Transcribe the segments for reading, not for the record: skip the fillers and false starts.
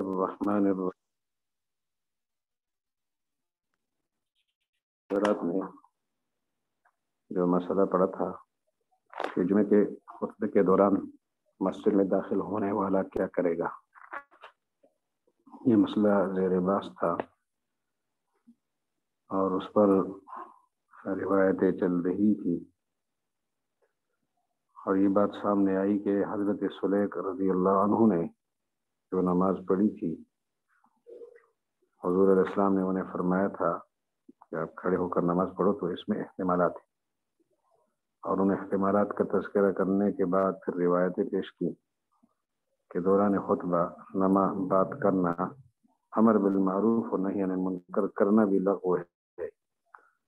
الرحمن الرحیم میں جو مسئلہ پڑا تھا کہ جمعے کے خطبے کے دوران مسجد میں داخل ہونے والا کیا کرے گا، یہ مسئلہ زیر بحث تھا اور اس پر روایتیں چل رہی تھی اور یہ بات سامنے آئی کہ حضرت سلیق رضی اللہ عنہ نے جو نماز پڑھی تھی، حضور علیہ السلام نے انہیں فرمایا تھا کہ آپ کھڑے ہو کر نماز پڑھو، تو اس میں احتمالات ہیں اور ان احتمالات کا تذکرہ کرنے کے بعد پھر روایتیں پیش کی کہ دوران خطبہ بات کرنا، امر بالمعروف اور نہی عن المنکر کرنا بھی لغو ہے،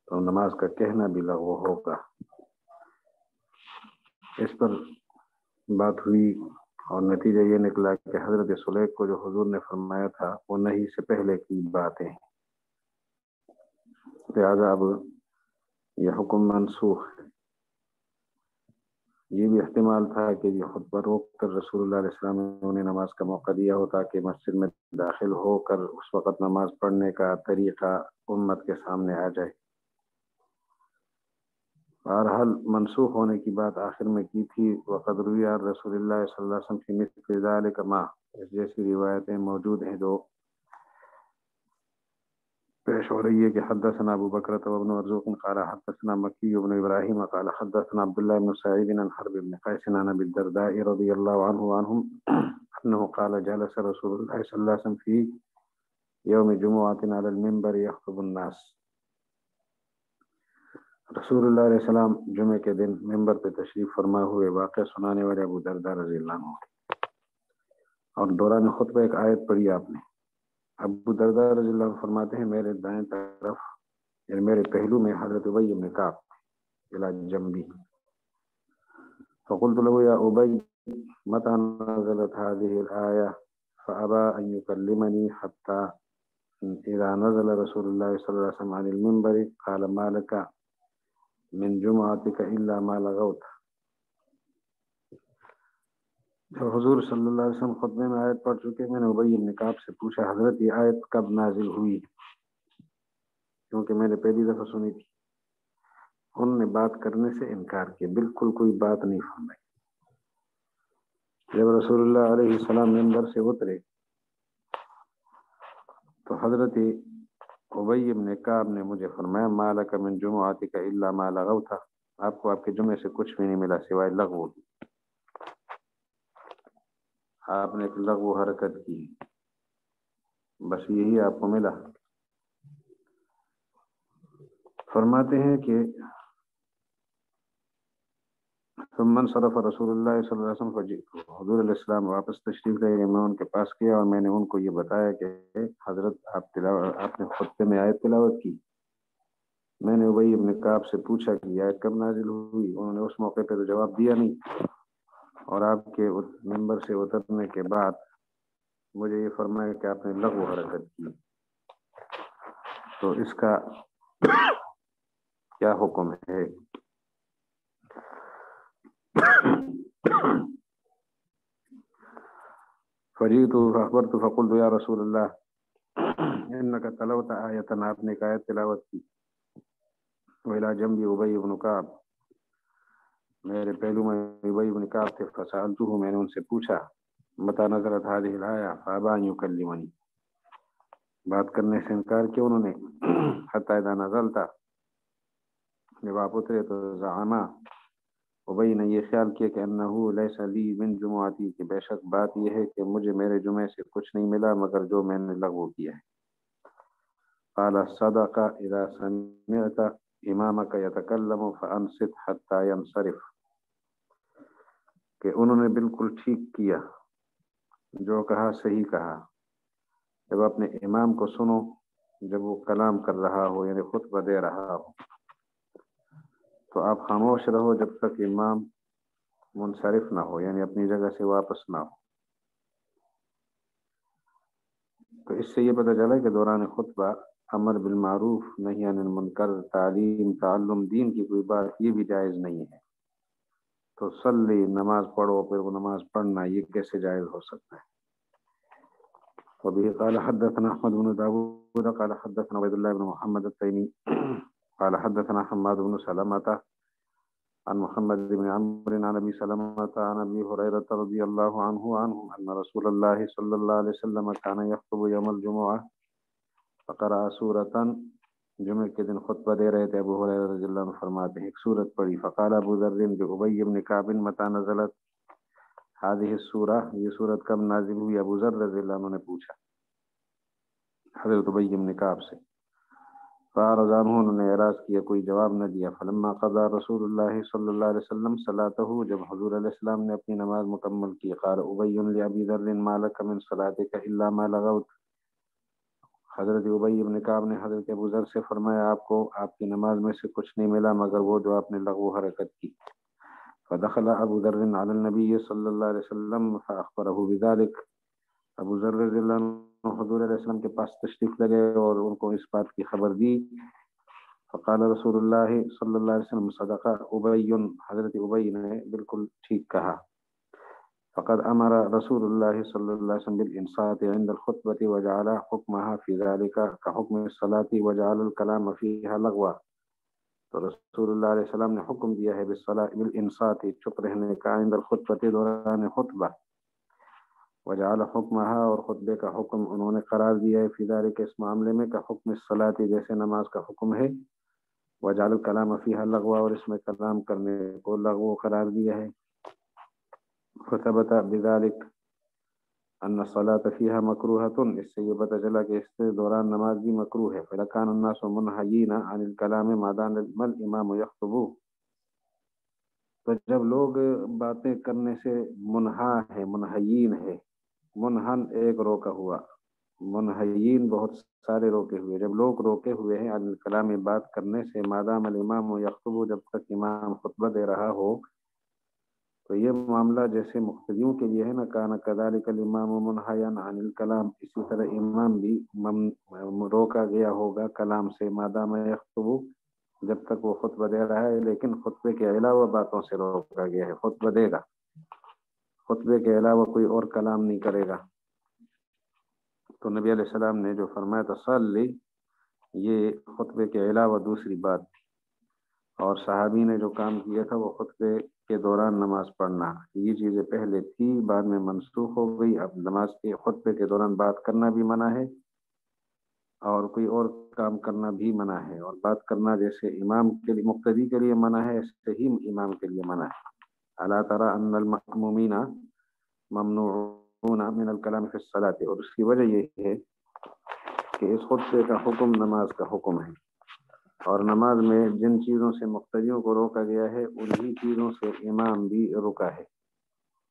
تو نماز کا کہنا بھی لغو ہوگا۔ اس پر بات ہوئی اور نتیجہ یہ نکلا کہ حضرت سلیق کو جو حضور نے فرمایا تھا وہ نہی سے پہلے کی باتیں، لہذا اب یہ حکم منسوخ ہے۔ یہ بھی احتمال تھا کہ یہ خطبہ روک کر رسول اللہ علیہ السلام نے انہیں نماز کا موقع دیا ہوتا کہ مسجد میں داخل ہو کر اس وقت نماز پڑھنے کا طریقہ امت کے سامنے آ جائے۔ بہرحال منسوخ ہونے کی بات آخر میں کی تھی، وقد روی عن رسول اللہ صلی اللہ علیہ وسلم فی مثل ذلک ما، اس جیسی روایتیں موجود ہیں جو پیش ہو رہی ہے کہ حدثنا ابو بکر وابن مرزوق قال حدثنا مکی بن ابراہیم قال حدثنا عبداللہ بن سعید عن حرب بن قیس عن ابی الدرداء رضی اللہ عنہ عنہم انه قال جلس رسول اللہ صلی اللہ علیہ وسلم فی یوم جمعۃ علی المنبر یخطب الناس، رسول اللہ علیہ السلام جمعے کے دن ممبر پہ تشریف فرما ہوئے واقعہ سنانے والے ابو درداء رضی اللہ عنہ، اور دوران خطبہ ایک آیت پڑھی آپ نے۔ ابو درداء رضی اللہ عنہ فرماتے ہیں میرے دائیں طرف یعنی میرے پہلو میں حضرت ابی بن کعب الی جنبی، فقلت له یا ابی متى نزلت هذه الآية فأبى أن يكلمني حتى إذا نزل رسول الله صلى الله عليه وسلم عن المنبر قال ما لك من جمعتك إلا ما لغوت۔ جب حضور صلی اللہ علیہ وسلم خطبے میں آیت پڑھ چکے، میں نے ابی بن کعب سے پوچھا حضرت یہ آیت کب نازل ہوئی، کیونکہ میں نے پہلی دفعہ سنی تھی۔ انہوں نے بات کرنے سے انکار کیا، بالکل کوئی بات نہیں فرمائی۔ جب رسول اللہ علیہ السلام منبر سے اترے تو حضرت ابی بن کعب نے مجھے فرمایا ما لک من جمعتک الا ما لغوت، آپ کو آپ کے جمعے سے کچھ بھی نہیں ملا سوائے لغو کی، آپ نے ایک لغو حرکت کی، بس یہی آپ کو ملا۔ فرماتے ہیں کہ ثم انصرف رسول اللہ صلی اللہ علیہ وسلم فجئت، حضور علیہ السلام واپس تشریف لے گئے، میں ان کے پاس گیا اور میں نے ان کو یہ بتایا کہ حضرت آپ نے خطبے میں آیت تلاوت کی۔ میں نے ابی بن کعب سے پوچھا کہ یہ آیت کب نازل ہوئی، انہوں نے اس موقع پہ تو جواب دیا نہیں، اور آپ کے منبر سے اترنے کے بعد مجھے یہ فرمایا کہ آپ نے لغو حرکت کی، تو اس کا کیا حکم ہے؟ فجئت فاخبرت فقلت یا رسول اللہ انك تلوت آیۃ، آپ نے ایک آیت تلاوت کی، وإلی جنبی ابی بن کعب، میرے پہلو میں ابی بن کعب تھے، فسألته، میں نے ان سے پوچھا متى نزلت هذه الآية فأبى أن يكلمني، بات کرنے سے انکار کیا انہوں نے، حتى اذا نزلت، جب آپ اترے تو زعما، ابی نے یہ خیال کیا کہ انه ليس لي من جمعتی، کہ بے شک بات یہ ہے کہ مجھے میرے جمعے سے کچھ نہیں ملا مگر جو میں نے لغو کیا ہے۔ قال صدق اذا سمعت امامك يتكلم فانصت حتى ينصرف، کہ انہوں نے بالکل ٹھیک کیا، جو کہا صحیح کہا، جب اپنے امام کو سنو جب وہ کلام کر رہا ہو یعنی خطبہ دے رہا ہو تو آپ خاموش رہو جب تک امام منصرف نہ ہو یعنی اپنی جگہ سے واپس نہ ہو۔ تو اس سے یہ پتہ چلا کہ دوران خطبہ امر بالمعروف نہی عن المنکر، تعلیم تعلم دین کی کوئی بات یہ بھی جائز نہیں ہے، تو صلی نماز پڑھو پھر وہ نماز پڑھنا یہ کیسے جائز ہو سکتا ہے؟ وبه قال حدثنا أحمد بن داود قال حدثنا عبد الله بن محمد التيمي قال حدثنا حماد بن سلمة عن محمد بن عمرو عن أبي سلمة عن أبي هريرة رضي الله عنهم أن رسول الله صلى الله عليه وسلم كان يخطب يوم الجمعة فقرأ سورة جمعہ کے دن خطبہ دے رہے تھے ابو ہریرہ رضی اللہ عنہ فرماتے ہیں ایک سورت پڑھی فقال ابو ذر لأبی بن کعب متى نزلت هذه السورة یہ سورت کب نازل ہوئی ابو ذر رضی اللہ عنہ نے پوچھا حضرت ابی بن کعب سے فأعرض عنہ انہوں نے اعراض کیا کوئی جواب نہ دیا فلما قضى رسول اللہ صلی اللہ علیہ وسلم صلاته جب حضور علیہ السلام نے اپنی نماز مکمل کی قال ابی لأبی ذر ما لك من صلاتك الا ما لغوت حضرت ابی بن کعب نے حضرت ابو ذر سے فرمایا آپ کو آپ کی نماز میں سے کچھ نہیں ملا مگر وہ جو آپ نے لغو حرکت کی فدخل ابو ذر علی النبی صلی اللہ علیہ وسلم فاخبره بذلك ابو ذر رضی اللہ عنہ حضور علیہ السلام کے پاس تشریف لگے اور ان کو اس بات کی خبر دی فقال رسول اللہ صلی اللہ علیہ وسلم صدق ابی حضرت ابی نے بالکل ٹھیک کہا فقد امر رسول اللہ صلی اللہ علیہ وسلم بالانصات عند الخطبة وجعل حکمها في ذلك كحكم الصلاة وجعل الكلام فيها لغوا تو رسول اللہ علیہ السلام نے حکم دیا ہے بالانصات چپ رہنے کا عند الخطبة دوران خطبہ وجعل حکمها اور خطبے کا حکم انہوں نے قرار دیا ہے في ذلك اس معاملے میں کا حکم الصلاة جیسے نماز کا حکم ہے وجعل الكلام فيها لغوا اور اس میں کلام کرنے کو لغو قرار دیا ہے فتبت بذلك ان الصلاة فيها مکروہۃ اس سے یہ پتہ چلا کہ اس کے دوران نماز بھی مکروہ ہے فلکان الناس منہیین عن الکلام ما دام الامام یخطب تو جب لوگ باتیں کرنے سے منہا ہے منہیین ہے منہن ایک روکا ہوا منہیین بہت سارے روکے ہوئے جب لوگ روکے ہوئے ہیں عن الکلام بات کرنے سے ما دام الامام یخطب جب تک امام خطبہ دے رہا ہو تو یہ معاملہ جیسے مقتدیوں کے لیے ہے نا کانا کذالک الامام منہیا عن الکلام اسی طرح امام بھی روکا گیا ہوگا کلام سے مادام یخطب جب تک وہ خطبہ دے رہا ہے لیکن خطبے کے علاوہ باتوں سے روکا گیا ہے خطبہ دے گا خطبے کے علاوہ کوئی اور کلام نہیں کرے گا تو نبی علیہ السلام نے جو فرمایا تھا صلی یہ خطبے کے علاوہ دوسری بات اور صحابی نے جو کام کیا تھا وہ خطبے کے دوران نماز پڑھنا یہ چیزیں پہلے تھی بعد میں منسوخ ہو گئی اب نماز کے خطبے کے دوران بات کرنا بھی منع ہے اور کوئی اور کام کرنا بھی منع ہے اور بات کرنا جیسے امام کے لیے مقتدی کے لیے منع ہے ایسے ہی امام کے لیے منع ہے الا ترى ان المأمومین ممنوعون من الكلام في الصلاة اور اس کی وجہ یہ ہے کہ اس خطبے کا حکم نماز کا حکم ہے اور نماز میں جن چیزوں سے مقتدیوں کو روکا گیا ہے انہی چیزوں سے امام بھی رکا ہے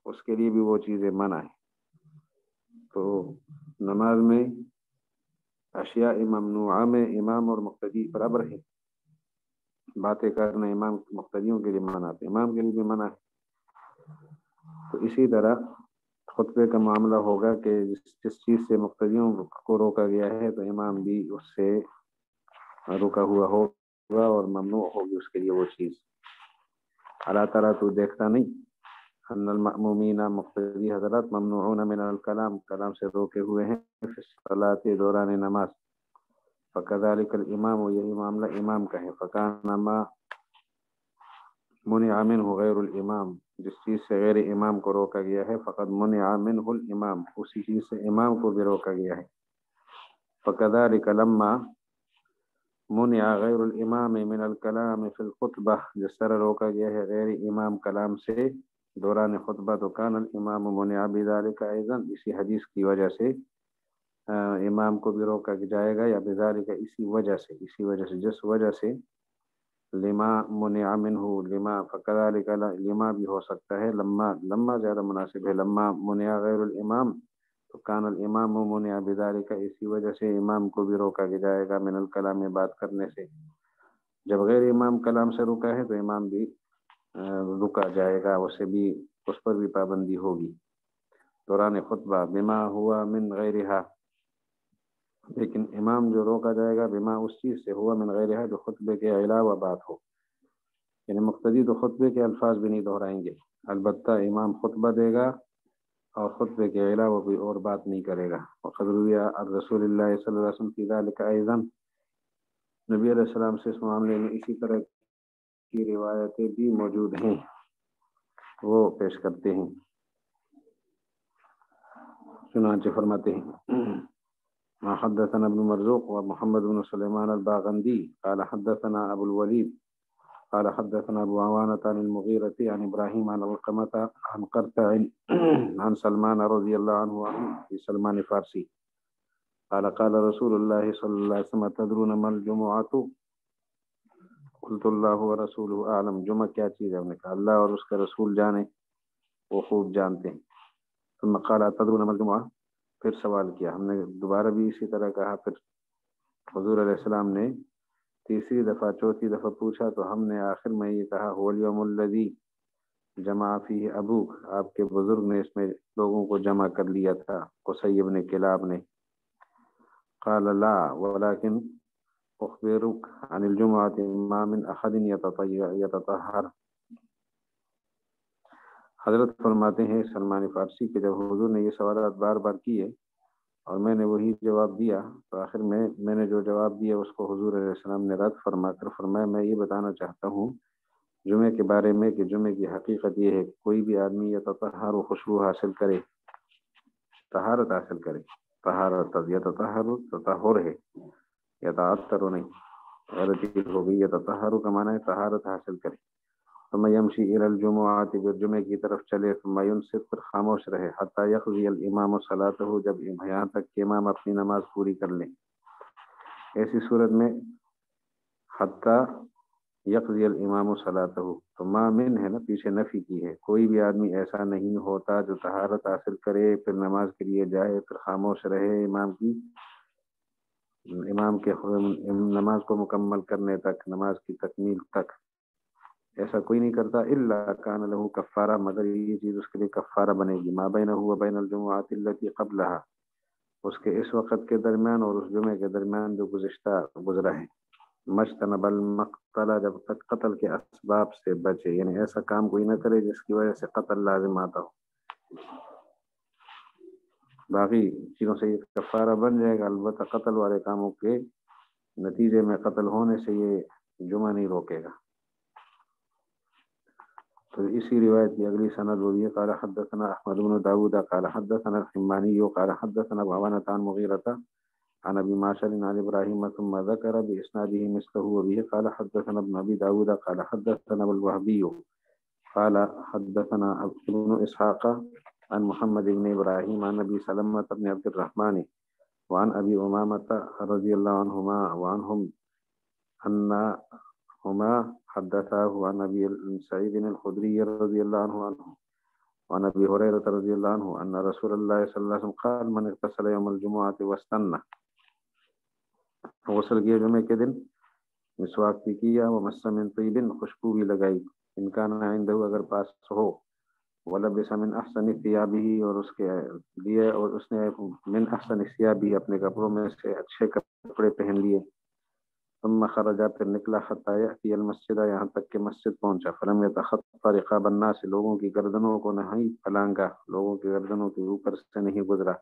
اس کے لیے بھی وہ چیزیں منع ہے تو نماز میں اشیاء ممنوعہ میں امام اور مقتدی برابر ہے باتیں کرنا امام مقتدیوں کے لیے منع ہے امام کے لیے بھی منع ہے تو اسی طرح خطبے کا معاملہ ہوگا کہ جس چیز سے مقتدیوں کو روکا گیا ہے تو امام بھی اس سے رکا ہوا ہوگا اور ممنوع ہوگی اس کے لیے وہ چیز اللہ تعالیٰ تو دیکھتا نہیں ان المأمومین مقتدی حضرات ممنوعون من الکلام کلام سے روکے ہوئے ہیں فی الصلاۃ دوران نماز فکذلک الامام یہی معاملہ امام کا ہے فکان ما منع منه غیر الامام جس چیز سے غیر امام کو روکا گیا ہے فقد منع منه الامام اسی چیز سے امام کو بھی روکا گیا ہے فکذلک لما منع غیر الامام من الکلام فی الخطبہ جس طرح روکا گیا ہے غیر امام کلام سے دوران خطبہ تو کان الامام منع بذلک ایضا اسی حدیث کی وجہ سے امام کو بھی روکا جائے گا یا بذلک اسی وجہ سے جس وجہ سے لما منع منہ لما فکذلک لما بھی ہو سکتا ہے لما زیادہ مناسب ہے لما منع غیر الامام تو کان الامام منع بذلک اسی وجہ سے امام کو بھی روکا جائے گا من الکلام میں بات کرنے سے جب غیر امام کلام سے رکا ہے تو امام بھی رکا جائے گا اسے بھی اس پر بھی پابندی ہوگی دوران خطبہ بما ہوا من غیرہا لیکن امام جو روکا جائے گا بما اس چیز سے ہوا من غیرہا جو خطبے کے علاوہ بات ہو یعنی مقتدی تو خطبے کے الفاظ بھی نہیں دہرائیں گے البتہ امام خطبہ دے گا اور خطبے کے علاوہ کوئی اور بات نہیں کرے گا. وقد روی عن رسول اللہ صلی اللہ علیہ وسلم فی ذلک ایضا، نبی علیہ السلام سے اس معاملے میں اسی طرح کی روایتیں بھی موجود ہیں، وہ پیش کرتے ہیں. چنانچہ فرماتے ہیں ما حدثنا ابن مرزوق ومحمد بن سليمان الباغندي قال حدثنا ابو الوليد قال حدثنا ابو عوانة عن المغيرة عن ابراهيم عن علقمة عن قرطع عن سلمان رضي الله عنه في سلمان فارسي قال قال رسول الله صلى الله عليه وسلم تدرون ما الجمعة قلت الله ورسوله اعلم. جمعہ کیا چیز ہے؟ ہم نے کہا اللہ اور اس کا رسول جانے، وہ خوب جانتے ہیں. ثم قال تدرون ما الجمعة، پھر سوال کیا. ہم نے دوبارہ بھی اسی طرح کہا. پھر حضور علیہ السلام نے تیسری دفعہ چوتھی دفعہ پوچھا تو ہم نے آخر میں یہ کہا هو اليوم الذي جمع فيه ابوک، آپ کے بزرگ نے اس میں لوگوں کو جمع کر لیا تھا، قصی بن کلاب نے. قال لا ولكن اخبرك عن الجمعة ما من احد يتطهر. حضرت فرماتے ہیں سلمان فارسی کے جب حضور نے یہ سوالات بار بار کیے اور میں نے وہی جواب دیا تو آخر میں نے جو جواب دیا اس کو حضور علیہ السلام نے رد فرما کر فرمایا میں یہ بتانا چاہتا ہوں جمعے کے بارے میں کہ جمعے کی حقیقت یہ ہے کہ کوئی بھی آدمی یا تطہر و خوشبو حاصل کرے، طہارت حاصل کرے. طہارت یا تطہر ہے، یا تعطر نہیں، غلطی ہو گئی. یا تطہر کا معنی ہے طہارت حاصل کرے. ثم يمشي الى الجمعات، پھر جمعے کی طرف چلے. ثم ينصت، پھر خاموش رہے. حتى يقضي الامام صلاته، جب یہاں تک کہ امام اپنی نماز پوری کر لیں. ایسی صورت میں حتى يقضي الامام صلاته تو ما من ہے نا، پیچھے نفی کی ہے. کوئی بھی آدمی ایسا نہیں ہوتا جو طہارت حاصل کرے پھر نماز کے لیے جائے پھر خاموش رہے امام کے نماز کو مکمل کرنے تک، نماز کی تکمیل تک. ایسا کوئی نہیں کرتا. الا کان له کفارہ، مگر یہ چیز اس کے لیے کفارہ بنے گی. ما بینہ و بین الجمعات التي قبلها، اس کے اس وقت کے درمیان اور اس جمعے کے درمیان جو گزرا ہے. مجتنب المقتل، جب تک قتل کے اسباب سے بچے، یعنی ایسا کام کوئی نہ کرے جس کی وجہ سے قتل لازم آتا ہو. باقی چیزوں سے یہ کفارہ بن جائے گا، البتہ قتل والے کاموں کے نتیجے میں قتل ہونے سے یہ جمعہ نہیں روکے گا. تو اسی روایت کی اگلی سند وہی ہے. قال حدثنا احمد بن داود قال حدثنا الحمانی قال حدثنا ابو عوانة عن مغيرة عن ابي معشر عن ابراهيم ثم ذكر باسناده مثله وبه قال حدثنا ابن ابي داود قال حدثنا ابو الوهبي قال حدثنا ابن اسحاق عن محمد بن ابراهيم عن ابي سلمة بن عبد الرحمن وعن ابي امامة رضي الله عنهما وعنهم انهما حدثاه عن ابي سعيد الخدري رضي الله عنه وعن ابي هريرة رضي الله عنه ان رسول الله صلى الله عليه وسلم قال من اغتسل يوم الجمعة واستنى، غسل کیا جمعے کے دن، مسواک بھی کیا، ومس من طیب، خوشبو بھی لگائی، ان کان عنده، اگر پاس ہو، ولبس من احسن ثيابه، اور اس کے لیے اور اس نے من احسن ثيابه اپنے کپڑوں میں سے اچھے کپڑے پہن لیے. ثم خرج، پھر نکلا، حتى يأتي المسجد، یہاں تک کہ مسجد پہنچا. فلم يتخطى رقاب الناس، لوگوں کی گردنوں کو نہیں پھلانگا، لوگوں کی گردنوں کے اوپر سے نہیں گزرا.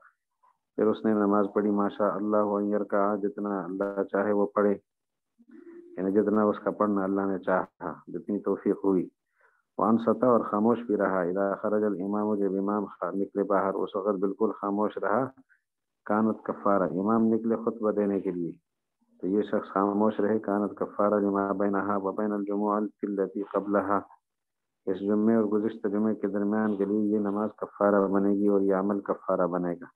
پھر اس نے نماز پڑھی. ماشاء اللہ ان یرکع، جتنا اللہ چاہے وہ پڑھے، یعنی جتنا اس کا پڑھنا اللہ نے چاہا، جتنی توفیق ہوئی. وانصت، اور خاموش بھی رہا. اذا خرج الامام، جب امام نکلے باہر، اس وقت بالکل خاموش رہا. کانت کفارہ، امام نکلے خطبہ دینے کے لیے تو یہ شخص خاموش رہے. کانت کفارہ لما بینہا وبین الجمعۃ التی قبلہا، اس جمعے اور گزشتہ جمعے کے درمیان کے لیے یہ نماز کفارہ بنے گی اور یہ عمل کفارہ بنے گا.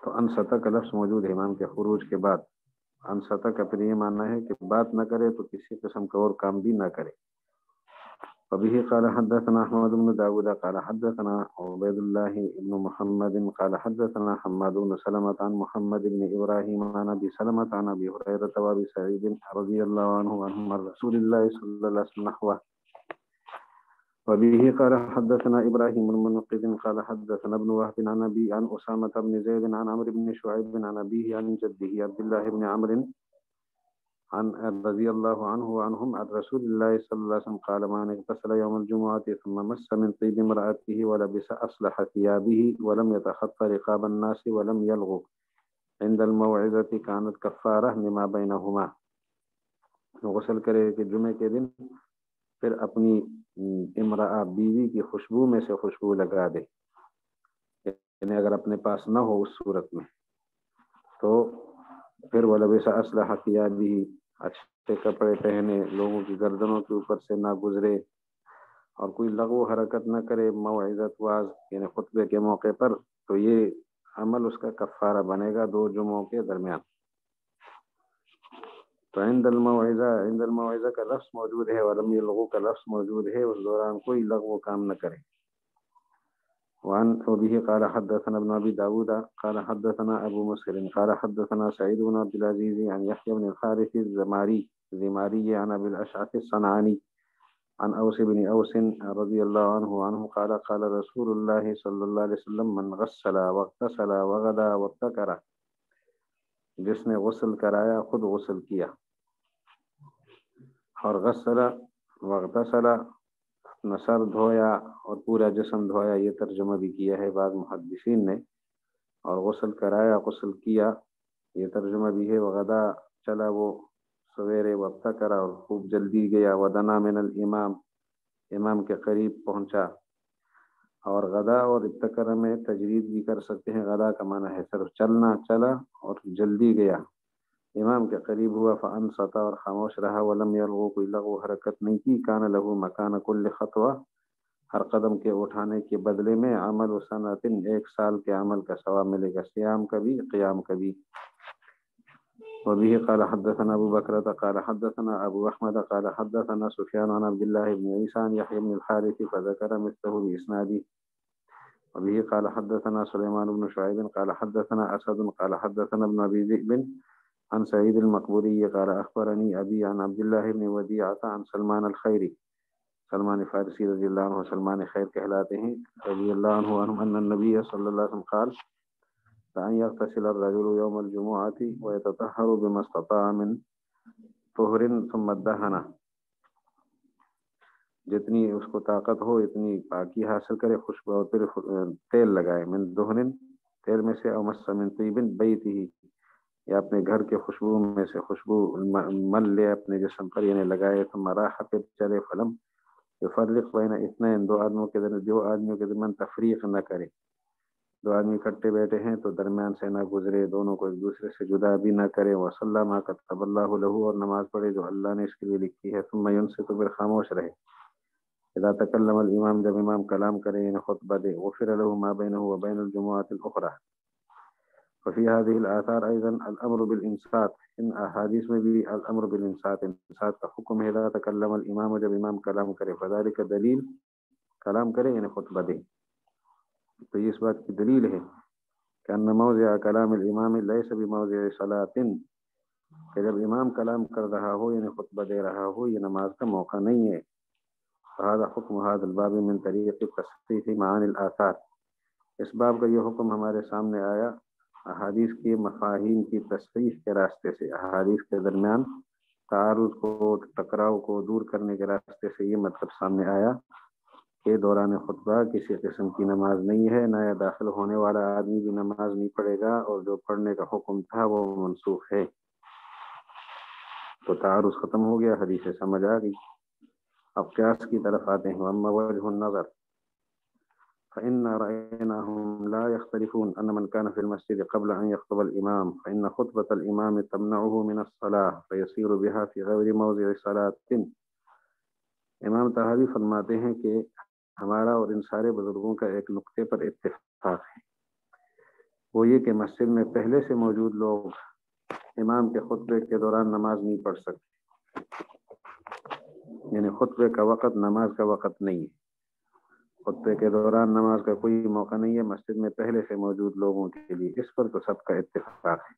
تو انصتہ کا لفظ موجود ہے امام کے خروج کے بعد. انصتہ کا پھر یہ معنی ہے کہ بات نہ کرے تو کسی قسم کا اور کام بھی نہ کرے. وبه قال حدثنا احمد بن داود قال حدثنا عبيد الله بن محمد قال حدثنا حماد بن سلمة عن محمد بن ابراهيم عن ابي سلمة عن ابي هريرة وابي سعيد رضي الله عنه عن رسول الله صلى الله عليه وسلم نحوه. وبه قال حدثنا ابراهيم بن منقذ قال حدثنا ابن وهب عن ابي عن اسامة بن زيد عن عمرو بن شعيب عن ابيه عن جده عبد الله بن عمرو عن رضی اللہ عنہ وعنہم عن رسول اللہ صلی اللہ علیہ وسلم قال من اغتسل يوم الجمعة ثم مس من طيب امرأته ولبس أصلح ثيابه ولم يتخطى رقاب الناس ولم يلغو عند الموعظة كانت كفارة لما بينهما. غسل کرے کہ جمعے کے دن پھر اپنی امرأہ بیوی کی خوشبو میں سے خوشبو لگا دے، یعنی اگر اپنے پاس نہ ہو اس صورت میں تو پھر وَلَبِسَ أَصْلَحَ ثِيَابِهِ، اچھے کپڑے پہنے، لوگوں کی گردنوں کے اوپر سے نہ گزرے اور کوئی لغو حرکت نہ کرے موعظت واز یعنی خطبے کے موقع پر، تو یہ عمل اس کا کفارہ بنے گا 2 جمعوں کے درمیان. تو عند الموعظہ کا لفظ موجود ہے، ولم یلغو کا لفظ موجود ہے، اس دوران کوئی لغو کام نہ کرے. وعن أبيه قال حدثنا ابن أبي داود قال حدثنا أبو مسهر قال حدثنا سعيد بن عبد العزيز عن يحيى بن الحارث الزماري عن أبي الأشعث الصنعاني عن أوس بن أوس رضي الله عنه قال قال رسول الله صلى الله عليه وسلم من غسل واغتسل وغدا وابتكر، جس نے غسل کرایا خود غسل کیا اور غسل واغتسل اپنا سر دھویا اور پورا جسم دھویا، یہ ترجمہ بھی کیا ہے بعض محدثین نے، اور غسل کرایا غسل کیا یہ ترجمہ بھی ہے. وغدا چلا وہ سویرے، وابتکر اور خوب جلدی گیا، ودنا من الامام امام کے قریب پہنچا. اور غدا اور ابتکر میں تجرید بھی کر سکتے ہیں، غدا کا معنی ہے صرف چلنا، چلا اور جلدی گیا، امام کے قریب ہوا. فانصت اور خاموش رہا، ولم یلغو کوئی لغو حرکت نہیں کی. کان لہو مکان کل خطوہ، ہر قدم کے اٹھانے کے بدلے میں عمل سنۃ 1 سال کے عمل کا ثواب ملے گا، صیام کا بھی قیام کا بھی. وبه قال حدثنا ابو بکر قال حدثنا ابو احمد قال حدثنا سفیان عن عبد الله بن عيسى عن يحيى بن الحارث فذكر مثله باسناده. وبه قال حدثنا سليمان بن شعيب قال حدثنا اسد قال حدثنا ابن ابي ذئب عن سعيد المقبوري قال اخبرني ابي عن عبد الله بن وديعة عن سلمان الخيري، سلمان فارسی رضی اللہ عنہ سلمان خیر کہلاتے ہیں رضی اللہ عنہ ان النبی صلی اللہ علیہ وسلم قال أن يغتسل الرجل يوم الجمعة ويتطهر بما استطاع من طهر ثم الدهن، جتنی اس کو طاقت ہو اتنی پاکی حاصل کرے، خوشبو اور پھر تیل لگائے، من دہن تیل میں سے، او مس من طیب بیتہ یا اپنے گھر کے خوشبو میں سے خوشبو مل لے اپنے جسم پر یعنی لگائے. ثم راح پھر چلے، فلم یفرق بین اثنین 2 آدمیوں کے درمیان تفریق نہ کرے، 2 آدمی اکٹھے بیٹھے ہیں تو درمیان سے نہ گزرے، دونوں کو ایک دوسرے سے جدا بھی نہ کرے. وصلی ما کتب اللہ لہ اور نماز پڑھے جو اللہ نے اس کے لیے لکھی ہے. ثم ینصت پھر خاموش رہے. اذا تکلم الامام جب امام کلام کرے یعنی خطبہ دے. غفر له ما بینہ وبین الجمعات الاخرى. وفي هذه الآثار ايضا الامر بالانصات، ان احادیث میں بھی الامر بالانصات، انصات کا حکم ہے. اذا تکلم الامام جب امام کلام کرے، فذلك دلیل کلام کرے یعنی خطبہ دے، تو یہ اس بات کی دلیل ہے کہ ان موضع کلام الامام لیس بموضع صلاۃ، کہ جب امام کلام کر رہا ہو یعنی خطبہ دے رہا ہو یہ نماز کا موقع نہیں ہے. فهذا حکم هذا الباب من طریق تصحیح معانی الآثار، اس باب کا یہ حکم ہمارے سامنے آیا احادیث کی مفاہیم کی تصحیح کے راستے سے، احادیث کے درمیان تعارض کو، ٹکراؤ کو دور کرنے کے راستے سے یہ مطلب سامنے آیا کہ دوران خطبہ کسی قسم کی نماز نہیں ہے، نیا داخل ہونے والا آدمی بھی نماز نہیں پڑھے گا، اور جو پڑھنے کا حکم تھا وہ منسوخ ہے. تو تعارض ختم ہو گیا، حدیث سمجھ آ گئی. اب قیاس کی طرف آتے ہیں. اما وجہ النظر فإن رأيناهم لا يختلفون أن من كان في المسجد قبل أن يخطب الإمام فإن خطبة الإمام تمنعه من الصلاة فيصير بها في غير موضع صلاة. امام طحاوی فرماتے ہیں کہ ہمارا اور ان سارے بزرگوں کا ایک نقطے پر اتفاق ہے، وہ یہ کہ مسجد میں پہلے سے موجود لوگ امام کے خطبے کے دوران نماز نہیں پڑھ سکتے، یعنی خطبے کا وقت نماز کا وقت نہیں ہے، خطبے کے دوران نماز کا کوئی موقع نہیں ہے مسجد میں پہلے سے موجود لوگوں کے لیے. اس پر تو سب کا اتفاق ہے.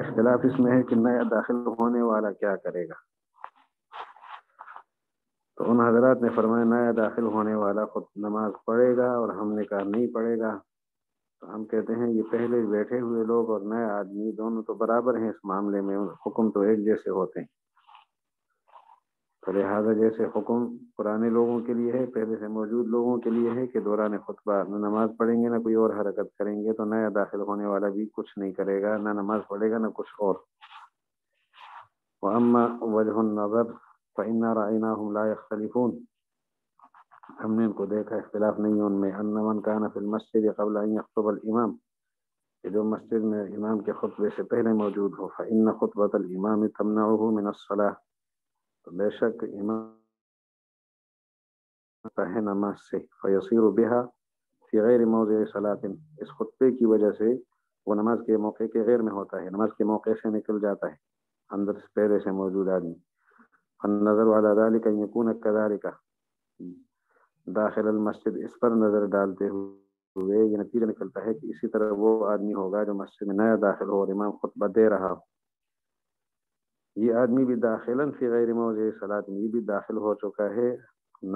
اختلاف اس میں ہے کہ نیا داخل ہونے والا کیا کرے گا. تو ان حضرات نے فرمایا نیا داخل ہونے والا خود نماز پڑھے گا، اور ہم نے کہا نہیں پڑھے گا. تو ہم کہتے ہیں یہ پہلے بیٹھے ہوئے لوگ اور نئے آدمی دونوں تو برابر ہیں اس معاملے میں، حکم تو ایک جیسے ہوتے ہیں۔ تو لہٰذا جیسے حکم پرانے لوگوں کے لیے ہے، پہلے سے موجود لوگوں کے لیے ہے کہ دوران خطبہ نہ نماز پڑھیں گے نہ کوئی اور حرکت کریں گے، تو نیا داخل ہونے والا بھی کچھ نہیں کرے گا، نہ نماز پڑھے گا نہ کچھ اور۔ وَأَمَّا وَجْهُ النَّظَرِ فَإِنَّا رَأَيْنَاهُمْ لَا يَخْتَلِفُونَ، ہم نے ان کو دیکھا اختلاف نہیں ان میں، أَنَّ مَنْ كَانَ فِي الْمَسْجِدِ قَبْلَ أَنْ يَخْطُبَ الْإِمَامُ، کہ جو مسجد میں امام کے خطبے سے پہلے موجود ہو، فَإِنَّ خُطْبَةَ الْإِمَامِ تَمْنَعُهُ مِنَ الصَّلَاةِ، تو بے شک امام ہے نماز سے، فیصیر بہا فی غیر موضع صلاۃ، اس خطبے کی وجہ سے وہ نماز کے موقع کے غیر میں ہوتا ہے، نماز کے موقع سے نکل جاتا ہے اندر سے پہلے سے موجود آدمی۔ فالنظر علی ذلک ان یکون کذالک داخل المسجد، اس پر نظر ڈالتے ہوئے یہ نتیجہ نکلتا ہے کہ اسی طرح وہ آدمی ہوگا جو مسجد میں نیا داخل ہو اور امام خطبہ دے رہا ہو، یہ آدمی بھی داخلاً فی غیر موضع صلاۃ، یہ بھی داخل ہو چکا ہے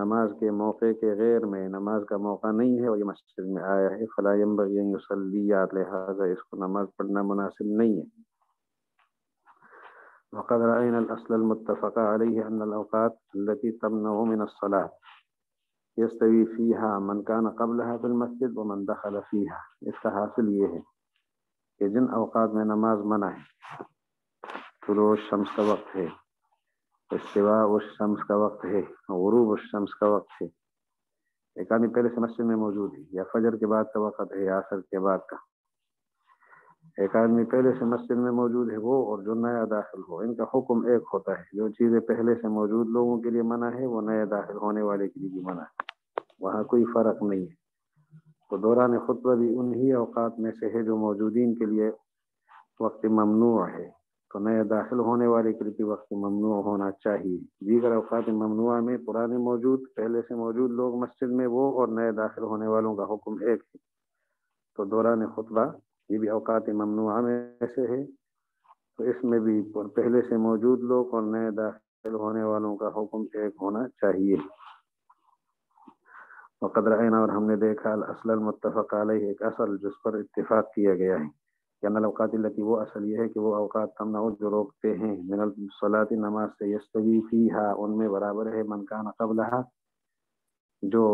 نماز کے موقع کے غیر میں، نماز کا موقع نہیں ہے اور یہ مسجد میں آیا ہے، فلا ينبغي ان يصلي، لہذا اس کو نماز پڑھنا مناسب نہیں ہے۔ وقد رأينا الأصل المتفق عليه أن الأوقات التي تمنع من الصلاة يستوي فيها من كان قبلها في المسجد ومن دخل فيها، اس کا حاصل یہ ہے کہ جن اوقات میں نماز منع ہے، طلوع الشمس کا وقت ہے، استواء الشمس کا وقت ہے، غروب الشمس کا وقت ہے، ایک آدمی پہلے سے مسجد میں موجود ہے، یا فجر کے بعد کا وقت ہے یا عصر کے بعد کا، ایک آدمی پہلے سے مسجد میں موجود ہے وہ اور جو نیا داخل ہو، ان کا حکم ایک ہوتا ہے، جو چیزیں پہلے سے موجود لوگوں کے لیے منع ہے وہ نئے داخل ہونے والے کے لیے بھی منع ہے، وہاں کوئی فرق نہیں ہے۔ تو دوران خطبہ بھی انہی اوقات میں سے ہے جو موجودین کے لیے وقت ممنوع ہے، تو نئے داخل ہونے والے کے لیے وقت ممنوع ہونا چاہیے۔ دیگر اوقات ممنوعہ میں پرانے موجود پہلے سے موجود لوگ مسجد میں وہ اور نئے داخل ہونے والوں کا حکم ایک ہے، تو دوران خطبہ یہ بھی اوقات ممنوعہ میں سے ہے، تو اس میں بھی پہلے سے موجود لوگ اور نئے داخل ہونے والوں کا حکم ایک ہونا چاہیے۔ وقد رأینا، اور ہم نے دیکھا، الاصل المتفق علیہ، ایک اصل جس پر اتفاق کیا گیا ہے، کہ ان الاوقات التي، وہ اصل یہ ہے کہ وہ اوقات تمنع جو روکتے ہیں، من الصلاۃ نماز سے، یستوی فیہا ان میں برابر ہے، من کان قبلہا جو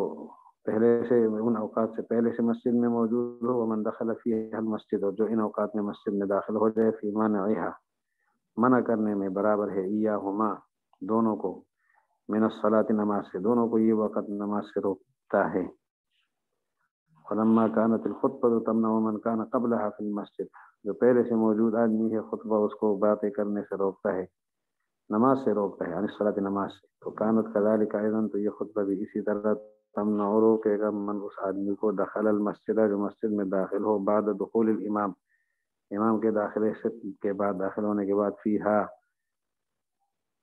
پہلے سے ان اوقات سے پہلے سے مسجد میں موجود ہو، ومن دخل فیہا المسجد، اور جو ان اوقات میں مسجد میں داخل ہو جائے، فی مانعہا منع کرنے میں برابر ہے، ایہما دونوں کو، من الصلاۃ نماز سے، دونوں کو یہ وقت نماز سے روکتا ہے۔ فلما كانت الخطبة تمنع من كان قبلها في المسجد، جو پہلے سے موجود آدمی ہے خطبہ اس کو باتیں کرنے سے روکتا ہے، نماز سے روکتا ہے، عن الصلاۃ نماز سے، تو كانت كذلك ايضا، تو یہ خطبہ بھی اسی طرح تمنع روکے گا من اس آدمی کو، دخل المسجد جو مسجد میں داخل ہو، بعد دخول الامام امام کے داخلے سے کے بعد، داخل ہونے کے بعد، فیہا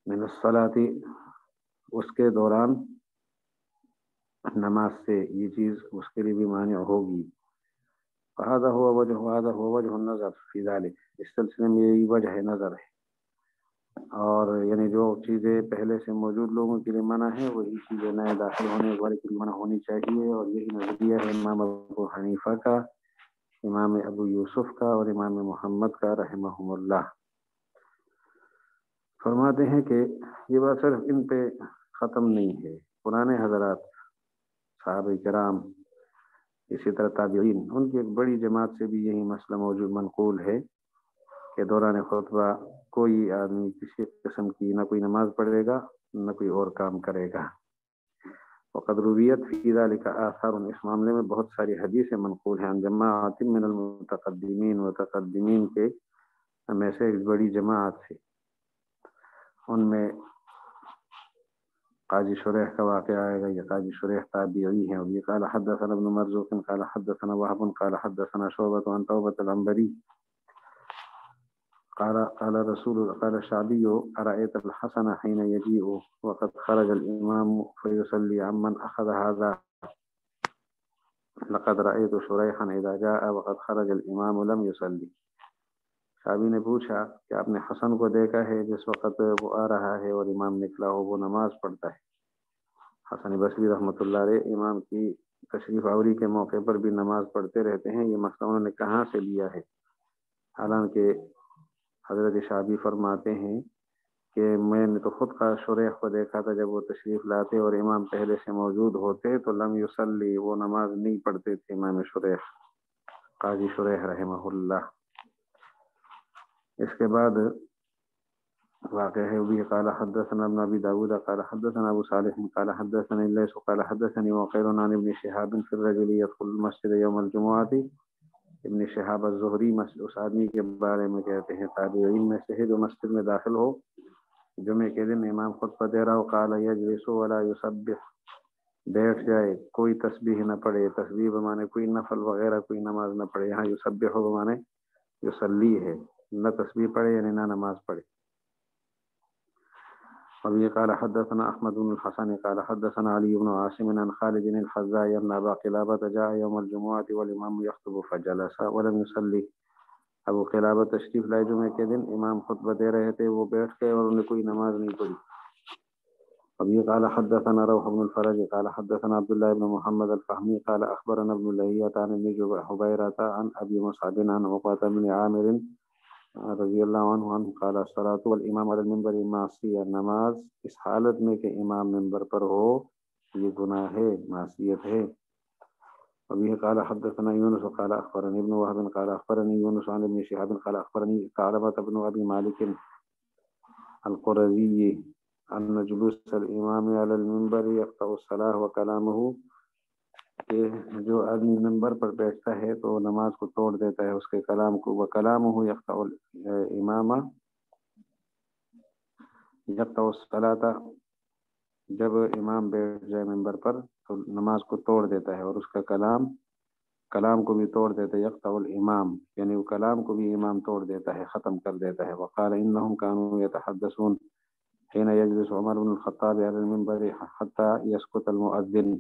من الصلاۃ اس کے دوران نماز سے، یہ چیز اس کے لیے بھی مانع ہوگی۔ هذا هو وجه النظر فی ذلک، اس سلسلے میں یہی وجہ نظر ہے، اور یعنی جو چیزیں پہلے سے موجود لوگوں کے لیے منع ہے وہی چیزیں نئے داخل ہونے والے کے لیے منع ہونی چاہیے، اور یہی نظریہ ہے امام ابو حنیفہ کا، امام ابو یوسف کا اور امام محمد کا رحمہم اللہ۔ فرماتے ہیں کہ یہ بات صرف ان پہ ختم نہیں ہے، پرانے حضرات صحابہ کرام، اسی طرح تابعین، ان کی ایک بڑی جماعت سے بھی یہی مسئلہ موجود منقول ہے کہ دوران خطبہ کوئی آدمی کسی قسم کی نہ کوئی نماز پڑھے گا نہ کوئی اور کام کرے گا۔ وقد رویت فی ذلک آثار، اس معاملے میں بہت ساری حدیثیں منقول ہیں، جماعت من المتقدمین، متقدمین کے میں سے ایک بڑی جماعت سے، ان میں قاضی شریح کا واقعہ آئے گا، یہ قاضی شریح تابعی ہیں، اور یہ قال حدثنا ابن مرزوق قال حدثنا وهب قال حدثنا شعبة عن توبة العنبري قال الشعبي أرأيت الحسن حين يجيء وقد خرج الإمام فيصلي عمن أخذ هذا، لقد رأيت شريحا إذا جاء وقد خرج الإمام لم يصلي۔ شعبی نے پوچھا کہ آپ نے حسن کو دیکھا ہے جس وقت وہ آ رہا ہے اور امام نکلا ہو وہ نماز پڑھتا ہے؟ حسن بصری رحمۃ اللہ علیہ امام کی تشریف آوری کے موقع پر بھی نماز پڑھتے رہتے ہیں، یہ مسئلہ انہوں نے کہاں سے لیا ہے؟ حالانکہ حضرت شعبی فرماتے ہیں کہ میں نے تو خود کا شریح کو دیکھا تھا، جب وہ تشریف لاتے اور امام پہلے سے موجود ہوتے تو لم یصلی، وہ نماز نہیں پڑھتے تھے امام شریح، قاضی شریح رحمہ اللہ۔ اس کے بعد واقع ہے بھی قال حدثنا ابن ابي داود قال حدثنا ابو صالح قال حدثني الليث قال حدثني وقيل عن ابن شهاب في الرجل يدخل المسجد يوم الجمعة۔ ابن شہاب الزہری اس آدمی کے بارے میں کہتے ہیں تابعین میں سے ہے جو مسجد میں داخل ہو جمعے کے دن امام خطبہ دے رہا ہو، قال یجلس ولا یسبح، بیٹھ جائے کوئی تسبیح نہ پڑھے، تسبیح بمانے کوئی نفل وغیرہ کوئی نماز نہ پڑھے، یہاں یسبح بمانے یصلی ہے، نہ تسبیح پڑھے یعنی نہ نماز پڑھے۔ وبه قال حدثنا احمد بن الحسن قال حدثنا علي بن عاصم عن خالد الحذاء ان ابا قلابة جاء يوم الجمعة والامام يخطب فجلس ولم يصلي۔ ابو قلابہ تشریف لائے جمعے کے دن، امام خطبہ دے رہے تھے، وہ بیٹھ گئے اور انہیں کوئی نماز نہیں پڑھی۔ وبه قال حدثنا روح بن الفرج قال حدثنا عبد الله بن محمد الفهمي قال اخبرنا ابن لهيعة عن ابن حبيرة عن ابي مصعب عن عقبة بن عامر رضی اللہ عنہ قال الصلاۃ والامام علی المنبر معصیہ، نماز اس حالت میں کہ امام منبر پر ہو یہ گناہ ہے، معصیت ہے۔ وبه قال حدثنا يونس قال اخبرني ابن وهب قال اخبرني يونس عن ابن شهاب قال اخبرني ثعلبة بن ابي مالك القرظي ان جلوس الامام على المنبر يقطع الصلاة وكلامه، کہ جو آدمی منبر پر بیٹھتا ہے تو نماز کو توڑ دیتا ہے اس کے کلام کو، وکلامہ یقطع الامام یقطع الصلاۃ، جب امام بیٹھ جائے منبر پر تو نماز کو توڑ دیتا ہے اور اس کا کلام کو بھی توڑ دیتا ہے، یقطع الامام یعنی وہ کلام کو بھی امام توڑ دیتا ہے، ختم کر دیتا ہے۔ وقال انہم كانوا يتحدثون حين يجلس عمر بن الخطاب على المنبر حتى يسكت المؤذن،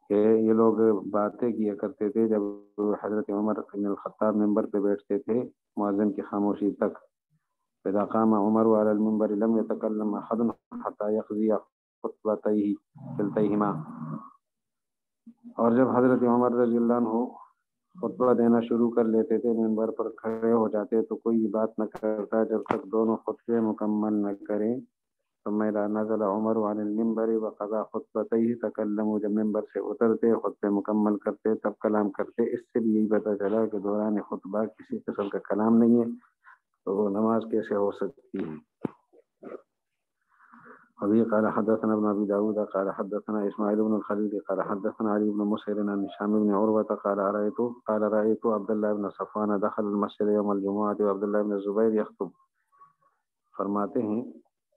کہ یہ لوگ باتیں کیا کرتے تھے جب حضرت عمر بن الخطاب منبر پہ بیٹھتے تھے مؤذن کی خاموشی تک۔ اذا قام عمر على المنبر لم يتكلم احد حتى يقضي خطبتيه كلتيهما، اور جب حضرت عمر رضی اللہ عنہ خطبہ دینا شروع کر لیتے تھے منبر پر کھڑے ہو جاتے تو کوئی بات نہ کرتا جب تک دونوں خطبے مکمل نہ کریں۔ ثم اذا نزل عمر عن المنبر وقضى خطبتيه تكلموا، جب منبر سے اترتے خطبے مکمل کرتے تب کلام کرتے۔ اس سے بھی یہی پتہ چلا کہ دوران خطبہ کسی قسم کا کلام نہیں ہے تو وہ نماز کیسے ہو سکتی ہے۔ ابھی قال حدثنا ابن ابي داود قال حدثنا اسماعيل بن الخليل قال حدثنا علي بن مسهر عن هشام بن عروة قال رأيت عبد الله بن صفوان دخل المسجد يوم الجمعة وعبد الله بن الزبير يخطب، فرماتے ہیں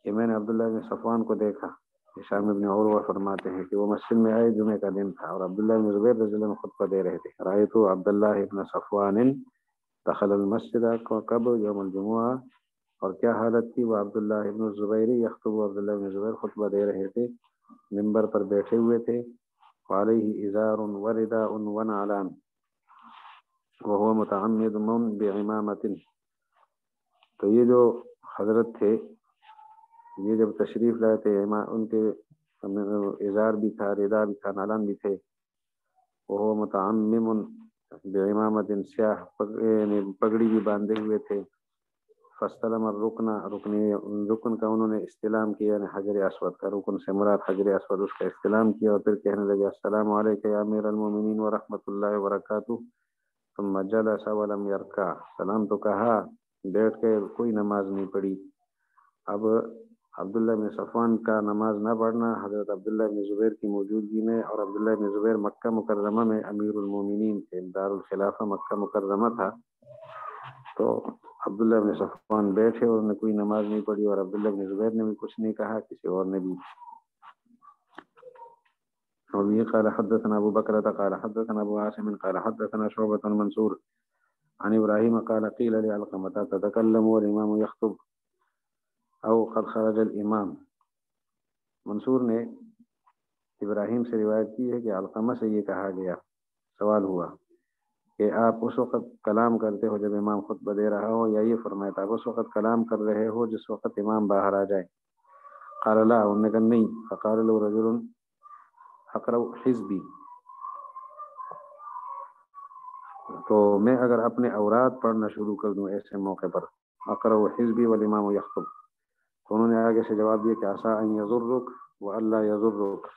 کہ میں نے عبداللہ بن صفوان کو دیکھا، ہشام بن عروہ فرماتے ہیں کہ وہ مسجد میں آئے، جمعہ کا دن تھا اور عبداللہ بن زبیر رضی اللہ عنہ خطبہ دے رہے تھے۔ رأيت عبد الله بن صفوان دخل المسجد، کب؟ یوم الجمعہ، اور کیا حالت تھی؟ وہ عبداللہ ابن الزبیر یخطب، عبداللہ ابن زبیر خطبہ دے رہے تھے، منبر پر بیٹھے ہوئے تھے، وعلیہ ازار ورداء ونعلان وهو متعمد بعمامۃ۔ تو یہ جو حضرت تھے یہ جب تشریف لائے تھے ان کے ازار بھی تھا، ردا بھی تھا، نالان بھی تھے، وهو متعمم بعمامۃ، سیاہ پگڑی بھی باندھے ہوئے تھے۔ فاستلم الرکن، رکن کا انہوں نے استلام کیا، یعنی حجر اسود کا، رکن سے مراد حجر اسود، اس کا استلام کیا اور پھر کہنے لگے السلام علیک یا امیر المومنین ورحمۃ اللہ وبرکاتہ، ثم جلس ولم یرکع، سلام تو کہا، بیٹھ کے کوئی نماز نہیں پڑھی۔ اب عبداللہ بن صفوان کا نماز نہ پڑھنا حضرت عبداللہ بن زبیر کی موجودگی میں، اور عبداللہ بن زبیر مکہ مکرمہ میں امیر المومنین تھے، دارالخلافہ مکہ مکرمہ تھا، تو عبداللہ بن صفوان بیٹھے اور انہوں نے کوئی نماز نہیں پڑھی اور عبداللہ بن زبیر نے بھی کچھ نہیں کہا، کسی اور نے بھی۔ وبه قال حدثنا ابو بکرۃ قال حدثنا ابو عاصم قال حدثنا شعبۃ منصور عن ابراہیم قال قیل لعلقمۃ تتکلم والامام یخطب او قد خرج الامام۔ منصور نے ابراہیم سے روایت کی ہے کہ علقمہ سے یہ کہا گیا، سوال ہوا کہ آپ اس وقت کلام کرتے ہو جب امام خطبہ دے رہا ہو، یا یہ فرمایا تھا آپ اس وقت کلام کر رہے ہو جس وقت امام باہر آ جائے؟ قال لا، انہوں نے کہا نہیں۔ فقال له رجل اقرأ حزبی، تو میں اگر اپنے اوراد پڑھنا شروع کر دوں ایسے موقع پر، اقرأ حزبی والامام یخطب، تو انہوں نے آگے سے جواب دیا کہ عسیٰ ان یضرک والا یضرک،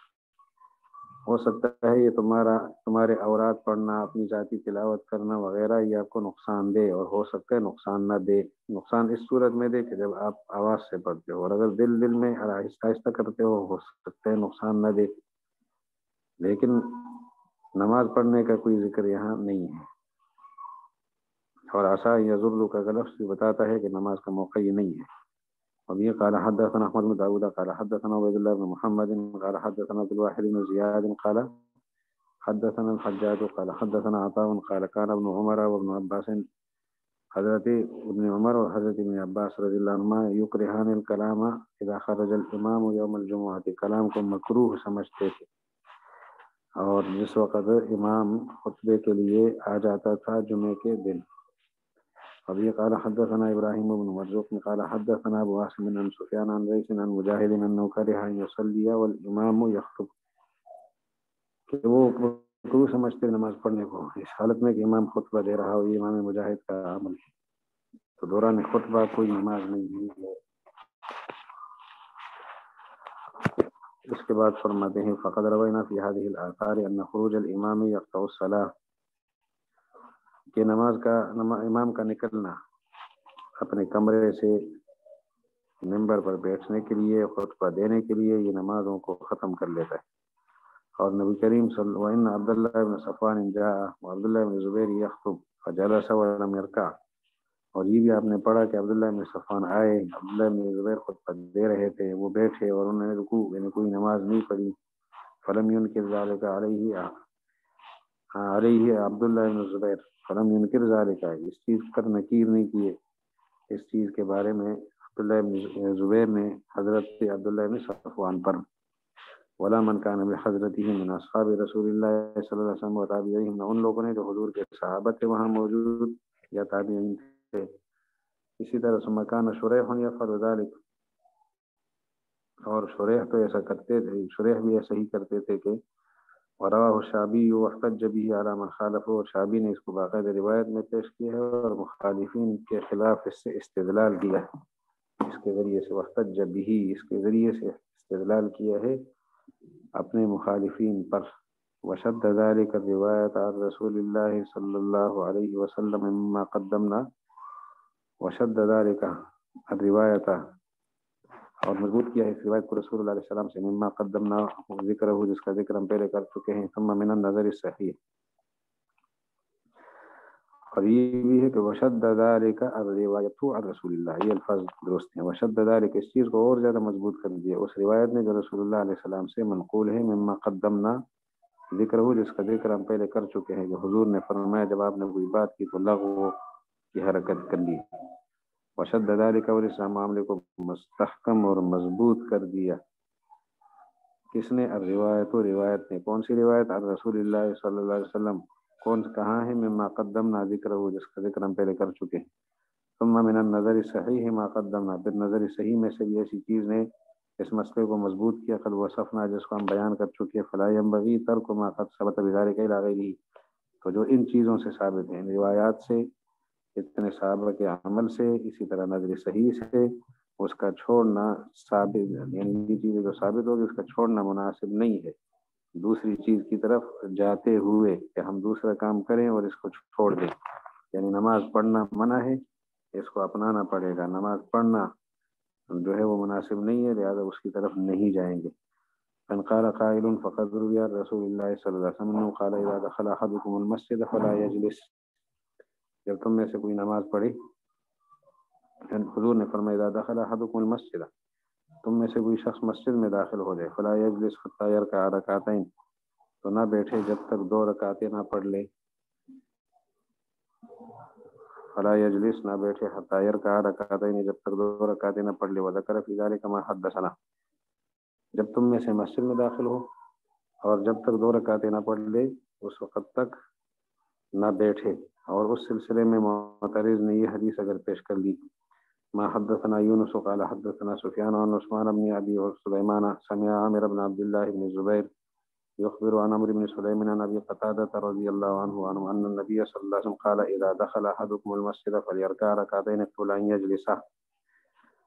ہو سکتا ہے یہ تمہارے اوراد پڑھنا، اپنی ذاتی تلاوت کرنا وغیرہ یہ آپ کو نقصان دے، اور ہو سکتا ہے نقصان نہ دے۔ نقصان اس صورت میں دے کہ جب آپ آواز سے پڑھتے ہو، اور اگر دل میں آہستہ آہستہ کرتے ہو سکتا ہے نقصان نہ دے، لیکن نماز پڑھنے کا کوئی ذکر یہاں نہیں ہے۔ اور عسیٰ یضر کا لفظ بھی بتاتا ہے کہ نماز کا موقع یہ نہیں ہے۔ اب یہ قال حدثنا احمد بن داؤد قال حدثنا عبید اللہ بن محمد قال حدثنا عبد الواحد بن زیاد قال حدثنا الحجاج قال حدثنا عطاء قال كان ابن عمر وابن عباس، حضرت ابن عمر اور حضرت ابن عباس رضی اللہ عنہما یکرہان الکلام اذا خرج الامام یوم الجمعہ، کلام کو مکروہ سمجھتے تھے، اور جس وقت امام خطبے کے لیے آ جاتا تھا جمعے کے دن۔ اب یہ قال حدثنا ابراہیم بن مرزوق قال حدثنا ابو عاصم عن سفیان عن لیث عن مجاہد انه کرہ ان یصلی والامام یخطب، کہ وہ مکروہ سمجھتے نماز پڑھنے کو اس حالت میں کہ امام خطبہ دے رہا ہو۔ یہ امام مجاہد کا عمل ہے، تو دوران خطبہ کوئی نماز نہیں ہے۔ اس کے بعد فرماتے ہیں فقد روینا فی هذه الاثار ان خروج الامام یقطع الصلاۃ، کہ امام کا نکلنا اپنے کمرے سے ممبر پر بیٹھنے کے لیے، خطبہ دینے کے لیے، یہ نمازوں کو ختم کر لیتا ہے۔ اور نبی کریم صلی اللہ علیہ وسلم عبداللہ بن صفوان جاء وعبداللہ بن زبیر یخطب فجلس ولم يرکع، اور یہ بھی آپ نے پڑھا کہ عبداللہ بن صفوان آئے، عبداللہ بن زبیر خطبہ دے رہے تھے، وہ بیٹھے اور انہوں نے رکوع یعنی کوئی نماز نہیں پڑھی۔ فلم ينکر ذلک علیہ عبداللہ بن زبیر، فلم ينکر ذلک، اس چیز پر نکیر نہیں کیے اس چیز کے بارے میں عبداللہ بن زبیر نے حضرت عبداللہ بن صفوان پر، ولا من کان بحضرتہ من اصحاب رسول اللہ صلی اللہ علیہ وسلم وتابعیہم، نہ ان لوگوں نے جو حضور کے صحابہ تھے وہاں موجود یا تابعین تھے۔ اسی طرح ثم کان شریح یفعل ذلک، اور شریح تو ایسا کرتے تھے، شریح بھی ایسا ہی کرتے تھے کہ ورواه الشعبی واحتج به على من خالفه، اور شعبی نے اس کو باقاعدہ روایت میں پیش کیا ہے اور مخالفین کے خلاف اس سے استدلال کیا ہے، اس کے ذریعے سے واحتج به، اس کے ذریعے سے استدلال کیا ہے اپنے مخالفین پر۔ وشد ذلك الروایت عن رسول اللہ صلی اللہ علیہ وسلم مما قدمنا، وشد ذلك الروایت، اور مضبوط کیا ہے اس روایت کو رسول اللہ علیہ السلام سے، مما قدمنا ذکر ہو، جس کا ذکر ہم پہلے کر چکے ہیں، ثم من النظر الصحیح، اور یہ بھی ہے کہ وشد ذلك الروایت عن رسول اللہ، یہ الفاظ درست ہیں۔ وشد ذلك، اس چیز کو اور زیادہ مضبوط کر دیا اس روایت نے جو رسول اللہ علیہ السلام سے منقول ہے، مما قدمنا ذکر ہو، جس کا ذکر ہم پہلے کر چکے ہیں، جو حضور نے فرمایا جب آپ نے کوئی بات کی تو لغو کی حرکت کر لی۔ وشد ذلك، اور اس معاملے کو مستحکم اور مضبوط کر دیا کس نے؟ الروایت، روایت نے۔ کون سی روایت؟ عن رسول اللہ صلی اللہ علیہ وسلم، کہاں ہے؟ مما قدمنا ذکر ہو، جس کا ذکر ہم پہلے کر چکے ہیں۔ ثم من النظر الصحیح ما قدمنا، پھر نظر صحیح میں سے بھی ایسی چیز نے اس مسئلے کو مضبوط کیا، قد وصفنا، جس کو ہم بیان کر چکے، فلا ينبغي ترک ما قد ثبت بذلك الى غیره، تو جو ان چیزوں سے ثابت ہیں، روایات سے، اتنے صحابہ کے عمل سے، اسی طرح نظر صحیح سے، اس کا چھوڑنا ثابت، یعنی یہ چیزیں جو ثابت ہوگی اس کا چھوڑنا مناسب نہیں ہے دوسری چیز کی طرف جاتے ہوئے، کہ ہم دوسرا کام کریں اور اس کو چھوڑ دیں، یعنی نماز پڑھنا منع ہے، اس کو اپنانا پڑے گا، نماز پڑھنا جو ہے وہ مناسب نہیں ہے، لہذا اس کی طرف نہیں جائیں گے۔ ان قال قائل فقد روی عن رسول اللہ صلی اللہ علیہ وسلم قال اذا دخل احدكم المسجد فلا يجلس، جب تم میں سے کوئی نماز پڑھے، حضور نے فرمایا اذا دخل احدكم المسجد، تم میں سے کوئی شخص مسجد میں داخل ہو جائے، فلا يجلس حتى يركع ركعتين، تو نہ بیٹھے جب تک 2 رکعتیں نہ پڑھ لے، فلا يجلس، نہ بیٹھے، حتى يركع ركعتين، جب تک 2 رکعتیں نہ پڑھ لے۔ وذكر في ذلك ما حدثنا، جب تم میں سے مسجد میں داخل ہو اور جب تک 2 رکعتیں نہ پڑھ لے اس وقت تک نہ بیٹھے، اور اس سلسلے میں معترض نے یہ حدیث اگر پیش کر لی، ما حدثنا یونس قال حدثنا سفیان عن عثمان بن ابی سلیمان سمع عامر بن عبد الله بن الزبیر يخبر عن عمرو بن سليم عن ابي قتادة رضي الله عنه ان النبي صلى الله عليه وسلم قال اذا دخل احدكم المسجد فليركع ركعتين قبل ان يجلس.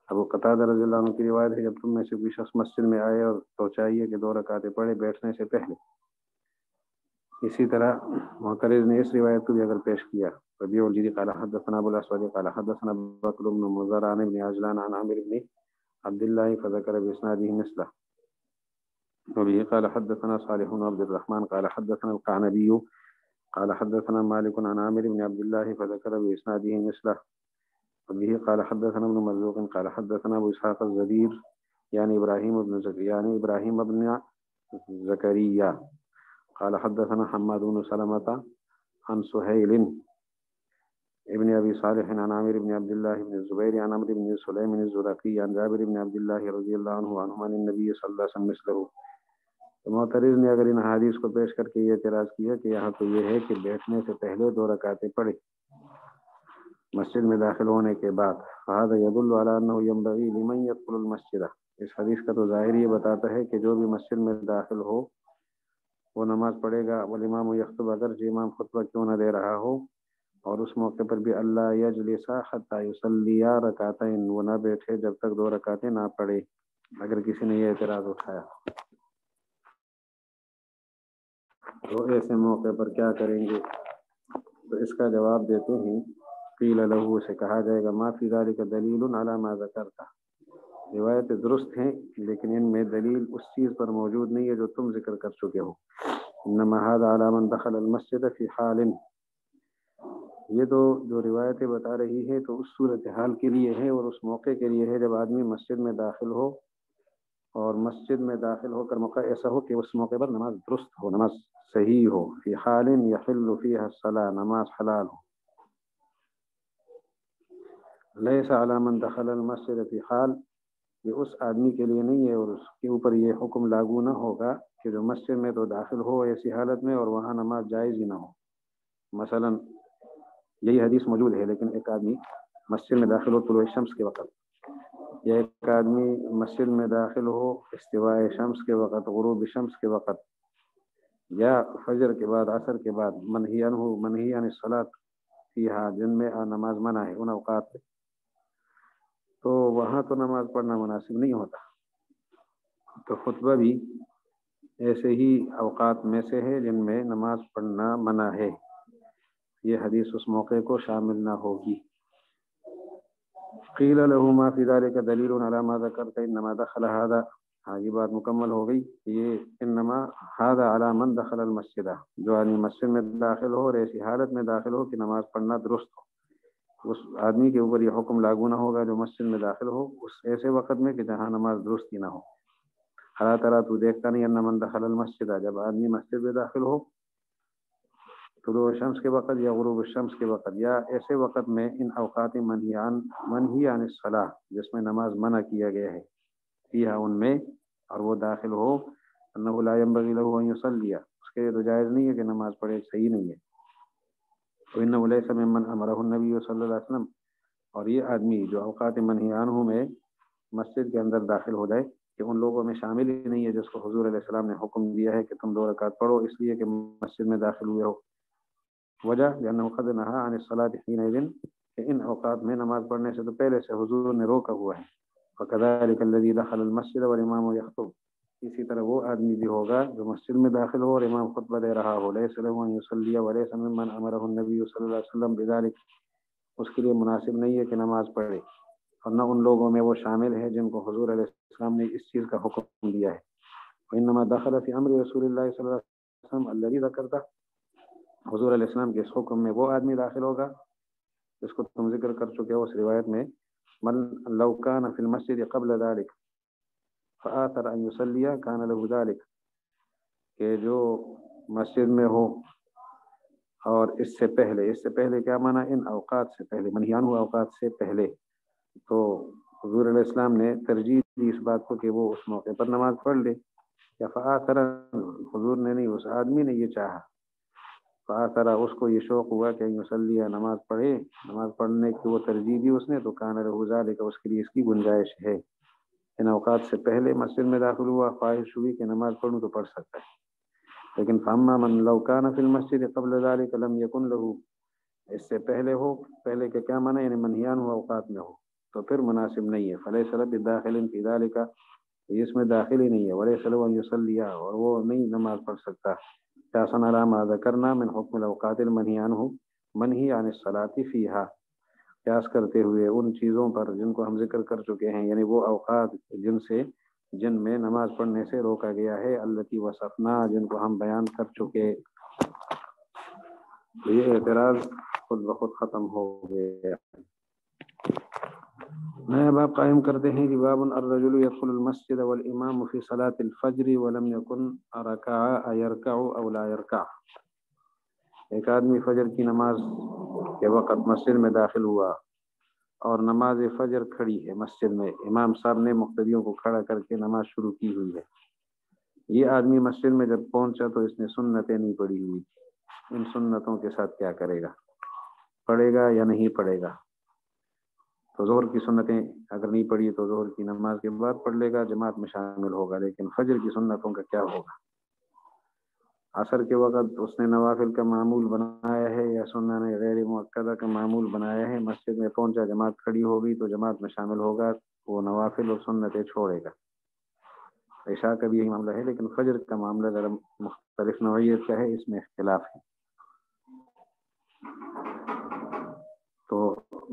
ابو قتادہ رضی اللہ عنہ کی روایت ہے جب تم میں سے کوئی شخص مسجد میں آئے اور تو چاہیے کہ 2 رکعتیں پڑھے بیٹھنے سے پہلے. اسی طرح محترز نے اس روایت کو بھی اگر پیش کیا. ربيع الجدي قال حدثنا ابو الاسود قال حدثنا بكر بن مضر عن ابن عجلان عن عامر بن عبد الله فذكر باسناده مثله. وبه قال حدثنا صالح بن عبد الرحمن قال حدثنا القعنبي قال حدثنا مالك عن عامر بن عبد الله فذكر باسناده مثله. وبه قال حدثنا ابن مرزوق قال حدثنا ابو اسحاق الزبير يعني ابراهيم بن زكريا قال حدثنا حماد بن سلمة عن سهيل ابن ابي صالح عن عامر بن عبد الله بن الزبير عن عمرو بن سليم الزرقي عن جابر بن عبد الله رضي الله عنه عن النبي صلى الله عليه وسلم مثله. تو معترض نے اگر ان حدیث کو پیش کر کے یہ اعتراض کیا کہ یہاں تو یہ ہے کہ بیٹھنے سے پہلے 2 رکعتیں پڑھے مسجد میں داخل ہونے کے بعد. فهذا يدل على انه ينبغي لمن يدخل المسجد. اس حدیث کا تو ظاہر یہ بتاتا ہے کہ جو بھی مسجد میں داخل ہو وہ نماز پڑھے گا. والامام یخطب اگرچہ امام خطبہ کیوں نہ دے رہا ہو اور اس موقع پر بھی اللہ یجلس حتی یصلی رکعتین وہ نہ بیٹھے جب تک 2 رکعتیں نہ پڑھے. اگر کسی نے یہ اعتراض اٹھایا تو ایسے موقع پر کیا کریں گے؟ تو اس کا جواب دیتے ہیں قیل له سے کہا جائے گا ما فی ذلک دلیل علی ما ذکرت. روایت درست ہیں لیکن ان میں دلیل اس چیز پر موجود نہیں ہے جو تم ذکر کر چکے ہو. انما هذا علی من دخل المسجد فی حال. یہ تو جو روایتیں بتا رہی ہے تو اس صورتحال کے لیے ہے اور اس موقع کے لیے ہے جب آدمی مسجد میں داخل ہو اور مسجد میں داخل ہو کر موقع ایسا ہو کہ اس موقع پر نماز درست ہو نماز صحیح ہو. فی حال یحل فیها الصلاۃ نماز حلال ہو. لیس علی من دخل المسجد فی حال یہ اس آدمی کے لیے نہیں ہے اور اس کے اوپر یہ حکم لاگو نہ ہوگا کہ جو مسجد میں تو داخل ہو ایسی حالت میں اور وہاں نماز جائز ہی نہ ہو. مثلا یہی حدیث موجود ہے لیکن ایک آدمی مسجد میں داخل ہو طلوع شمس کے وقت یا ایک آدمی مسجد میں داخل ہو استواء شمس کے وقت غروب شمس کے وقت یا فجر کے بعد عصر کے بعد منہی عن الصلاۃ فیہا جن میں نماز منع ہے ان اوقات میں تو وہاں تو نماز پڑھنا مناسب نہیں ہوتا. تو خطبہ بھی ایسے ہی اوقات میں سے ہے جن میں نماز پڑھنا منع ہے. یہ حدیث اس موقع کو شامل نہ ہوگی. قیل له ما فی ذلک دلیل علی ما ذکرت انما دخل هذا. ہاں یہ بات مکمل ہو گئی. یہ انما هذا علی من دخل المسجد جو آدمی مسجد میں داخل ہو اور ایسی حالت میں داخل ہو کہ نماز پڑھنا درست ہو اس آدمی کے اوپر یہ حکم لاگو نہ ہوگا جو مسجد میں داخل ہو اس ایسے وقت میں کہ جہاں نماز درست ہی نہ ہو. حالا ترا تو دیکھتا نہیں ان من دخل المسجد جب آدمی مسجد میں داخل ہو طلوع شمس کے وقت یا غروب الشمس کے وقت یا ایسے وقت میں ان اوقات منہی عن الصلاۃ جس میں نماز منع کیا گیا ہے فیہا ان میں اور وہ داخل ہو انہ لا ينبغي له ان يصلي اس کے تو جائز نہیں ہے کہ نماز پڑھے صحیح نہیں ہے. وانه ليس ممن امره النبي صلی اللہ علیہ وسلم اور یہ آدمی جو اوقات منہی عنہ میں مسجد کے اندر داخل ہو جائے کہ ان لوگوں میں شامل ہی نہیں ہے جس کو حضور علیہ السلام نے حکم دیا ہے کہ تم 2 رکعت پڑھو اس لیے کہ مسجد میں داخل ہوئے ہو. وجہ لأنه قد نهى عن الصلاة حينئذ کہ ان اوقات میں نماز پڑھنے سے تو پہلے سے حضور نے روکا ہوا ہے. وكذلك الذي دخل المسجد والامام يخطب اسی طرح وہ آدمی بھی ہوگا جو مسجد میں داخل ہو اور امام خطبہ دے رہا ہو ليس له ان يصلي وليس ممن امره النبي صلی اللہ علیہ وسلم بذلك اس کے لیے مناسب نہیں ہے کہ نماز پڑھے اور نہ ان لوگوں میں وہ شامل ہے جن کو حضور علیہ السلام نے اس چیز کا حکم دیا ہے. وانما دخل في امر رسول الله صلی اللہ علیہ وسلم الذي ذكرته حضور علیہ السلام کے اس حکم میں وہ آدمی داخل ہوگا جس کو تم ذکر کر چکے ہو اس روایت میں من لو كان في المسجد قبل ذلك فآثر ان يصلي كان له ذلك کہ جو مسجد میں ہو اور اس سے پہلے کیا مانا ان اوقات سے پہلے منہیان ہوا اوقات سے پہلے تو حضور علیہ السلام نے ترجیح دی اس بات کو کہ وہ اس موقع پر نماز پڑھ لے. یا فآثر حضور نے نہیں اس آدمی نے یہ چاہا فآثر اس کو یہ شوق ہوا کہ یصلی نماز پڑھے نماز پڑھنے کی وہ ترجیح دی اس نے تو کان له ذلک اس کے لیے اس کی گنجائش ہے. ان اوقات سے پہلے مسجد میں داخل ہوا خواہش ہوئی کہ نماز پڑھوں تو پڑھ سکتا ہے لیکن فاما من لو کان فی المسجد قبل ذلك لم یکن له، اس سے پہلے ہو، پہلے کے کیا معنی یعنی منہیان ہو اوقات میں ہو تو پھر مناسب نہیں ہے. فلیس له بداخل فی ذلك، اس میں داخل ہی نہیں ہے. ولیس له ان یصلی، اور وہ نہیں نماز پڑھ سکتا. قیاسا علی ما ذکرنا من حکم الاوقات المنہی عنہ منہی عن الصلاۃ فیہا، قیاس کرتے ہوئے ان چیزوں پر جن کو ہم ذکر کر چکے ہیں، یعنی وہ اوقات جن میں نماز پڑھنے سے روکا گیا ہے. التی وصفنا، جن کو ہم بیان کر چکے. یہ اعتراض خود بخود ختم ہو گیا. نیا باب قائم کرتے ہیں کہ باب الرجل يدخل المسجد والامام في صلاة الفجر ولم يكن ركع يركع او لا يركع. ایک آدمی فجر کی نماز کے وقت مسجد میں داخل ہوا اور نماز فجر کھڑی ہے مسجد میں، امام صاحب نے مقتدیوں کو کھڑا کر کے نماز شروع کی ہوئی ہے. یہ آدمی مسجد میں جب پہنچا تو اس نے سنتیں نہیں پڑھی ہوئی. ان سنتوں کے ساتھ کیا کرے گا؟ پڑھے گا یا نہیں پڑھے گا؟ تو ظہر کی سنتیں اگر نہیں پڑھی تو ظہر کی نماز کے بعد پڑھ لے گا، جماعت میں شامل ہوگا. لیکن فجر کی سنتوں کا کیا ہوگا؟ عصر کے وقت اس نے نوافل کا معمول بنایا ہے یا سنن غیر مؤکدہ کا معمول بنایا ہے، مسجد میں پہنچا، جماعت کھڑی ہوگی تو جماعت میں شامل ہوگا، وہ نوافل اور سنتیں چھوڑے گا. عشاء کا بھی یہی معاملہ ہے، لیکن فجر کا معاملہ ذرا مختلف نوعیت کا ہے، اس میں اختلاف ہے. تو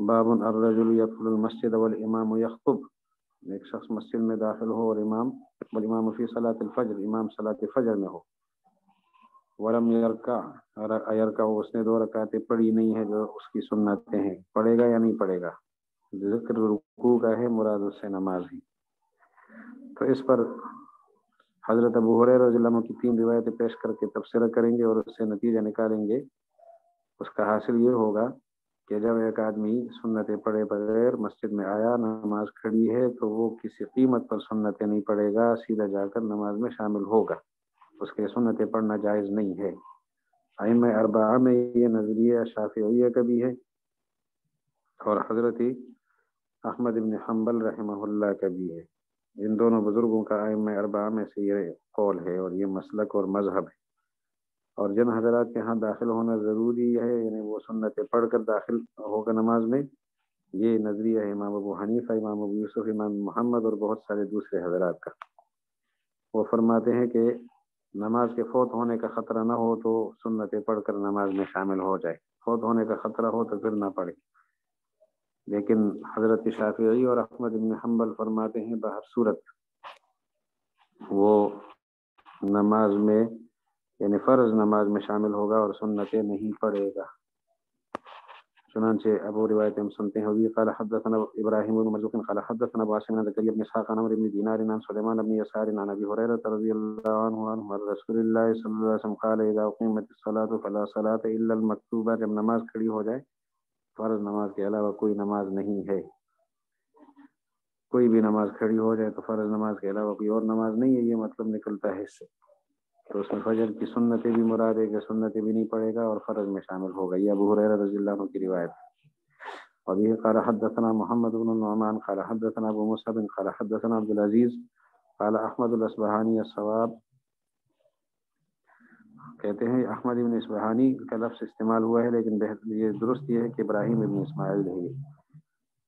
باب الرجل يدخل المسجد والامام يخطب، ایک شخص مسجد میں داخل ہو اور والامام فی صلاۃ الفجر، امام صلاۃ فجر میں ہو. ولم یرکع، اس نے 2 رکعتیں پڑھی نہیں ہے جو اس کی سنتیں ہیں، پڑھے گا یا نہیں پڑھے گا؟ ذکر رکوع کا ہے، مراد اس سے نماز ہی. تو اس پر حضرت ابو ہریرہ رضی اللہ عنہ کی 3 روایتیں پیش کر کے تبصرہ کریں گے اور اس سے نتیجہ نکالیں گے. اس کا حاصل یہ ہوگا کہ جب ایک آدمی سنتیں پڑھے بغیر مسجد میں آیا، نماز کھڑی ہے، تو وہ کسی قیمت پر سنتیں نہیں پڑھے گا، سیدھا جا کر نماز میں شامل ہوگا. اس کے سنتیں پڑھنا جائز نہیں ہے. ائمہ 4 میں یہ نظریہ شافعیہ کا بھی ہے اور حضرت احمد بن حنبل رحمہ اللہ کا بھی ہے. ان دونوں بزرگوں کا ائمہ 4 میں سے یہ قول ہے اور یہ مسلک اور مذہب ہے. اور جن حضرات کے ہاں داخل ہونا ضروری ہے، یعنی وہ سنتیں پڑھ کر داخل ہوگا نماز میں، یہ نظریہ ہے امام ابو حنیفہ، امام ابو یوسف، امام محمد اور بہت سارے دوسرے حضرات کا. وہ فرماتے ہیں کہ نماز کے فوت ہونے کا خطرہ نہ ہو تو سنتیں پڑھ کر نماز میں شامل ہو جائے، فوت ہونے کا خطرہ ہو تو پھر نہ پڑھے. لیکن حضرت شافعی اور احمد بن حنبل فرماتے ہیں بہر صورت وہ نماز میں یعنی فرض نماز میں شامل ہوگا اور سنتیں نہیں پڑھے گا. چنانچہ ابو روایت ہم سنتے ہیں. وبه قال حدثنا ابراهيم بن مرزوق قال حدثنا ابو عاصم عن زكريا بن اسحاق عن عمرو بن دينار عن سليمان بن يسار عن ابي هريره رضي الله عنه عن رسول الله صلى الله عليه وسلم قال اذا اقيمت الصلاه فلا صلاه الا المكتوبه. جب نماز کھڑی ہو جائے، فرض نماز کے علاوہ کوئی نماز نہیں ہے. کوئی بھی نماز کھڑی ہو جائے تو فرض نماز کے علاوہ کوئی اور نماز نہیں ہے، یہ مطلب نکلتا ہے اس سے. تو اس میں فجر کی سنتیں بھی مراد ہے کہ سنتیں بھی نہیں پڑھے گا اور فرض میں شامل ہوگا. یہ ابو ہریرہ رضی اللہ عنہ کی روایت. اور یہ قال حدثنا محمد بن النعمان قال حدثنا ابو مصعب قال حدثنا عبد العزيز قال احمد الاصبهاني الصواب. کہتے ہیں احمد بن اصبہانی کا لفظ استعمال ہوا ہے، لیکن یہ درست یہ ہے کہ ابراہیم ابن اسماعیل ہے.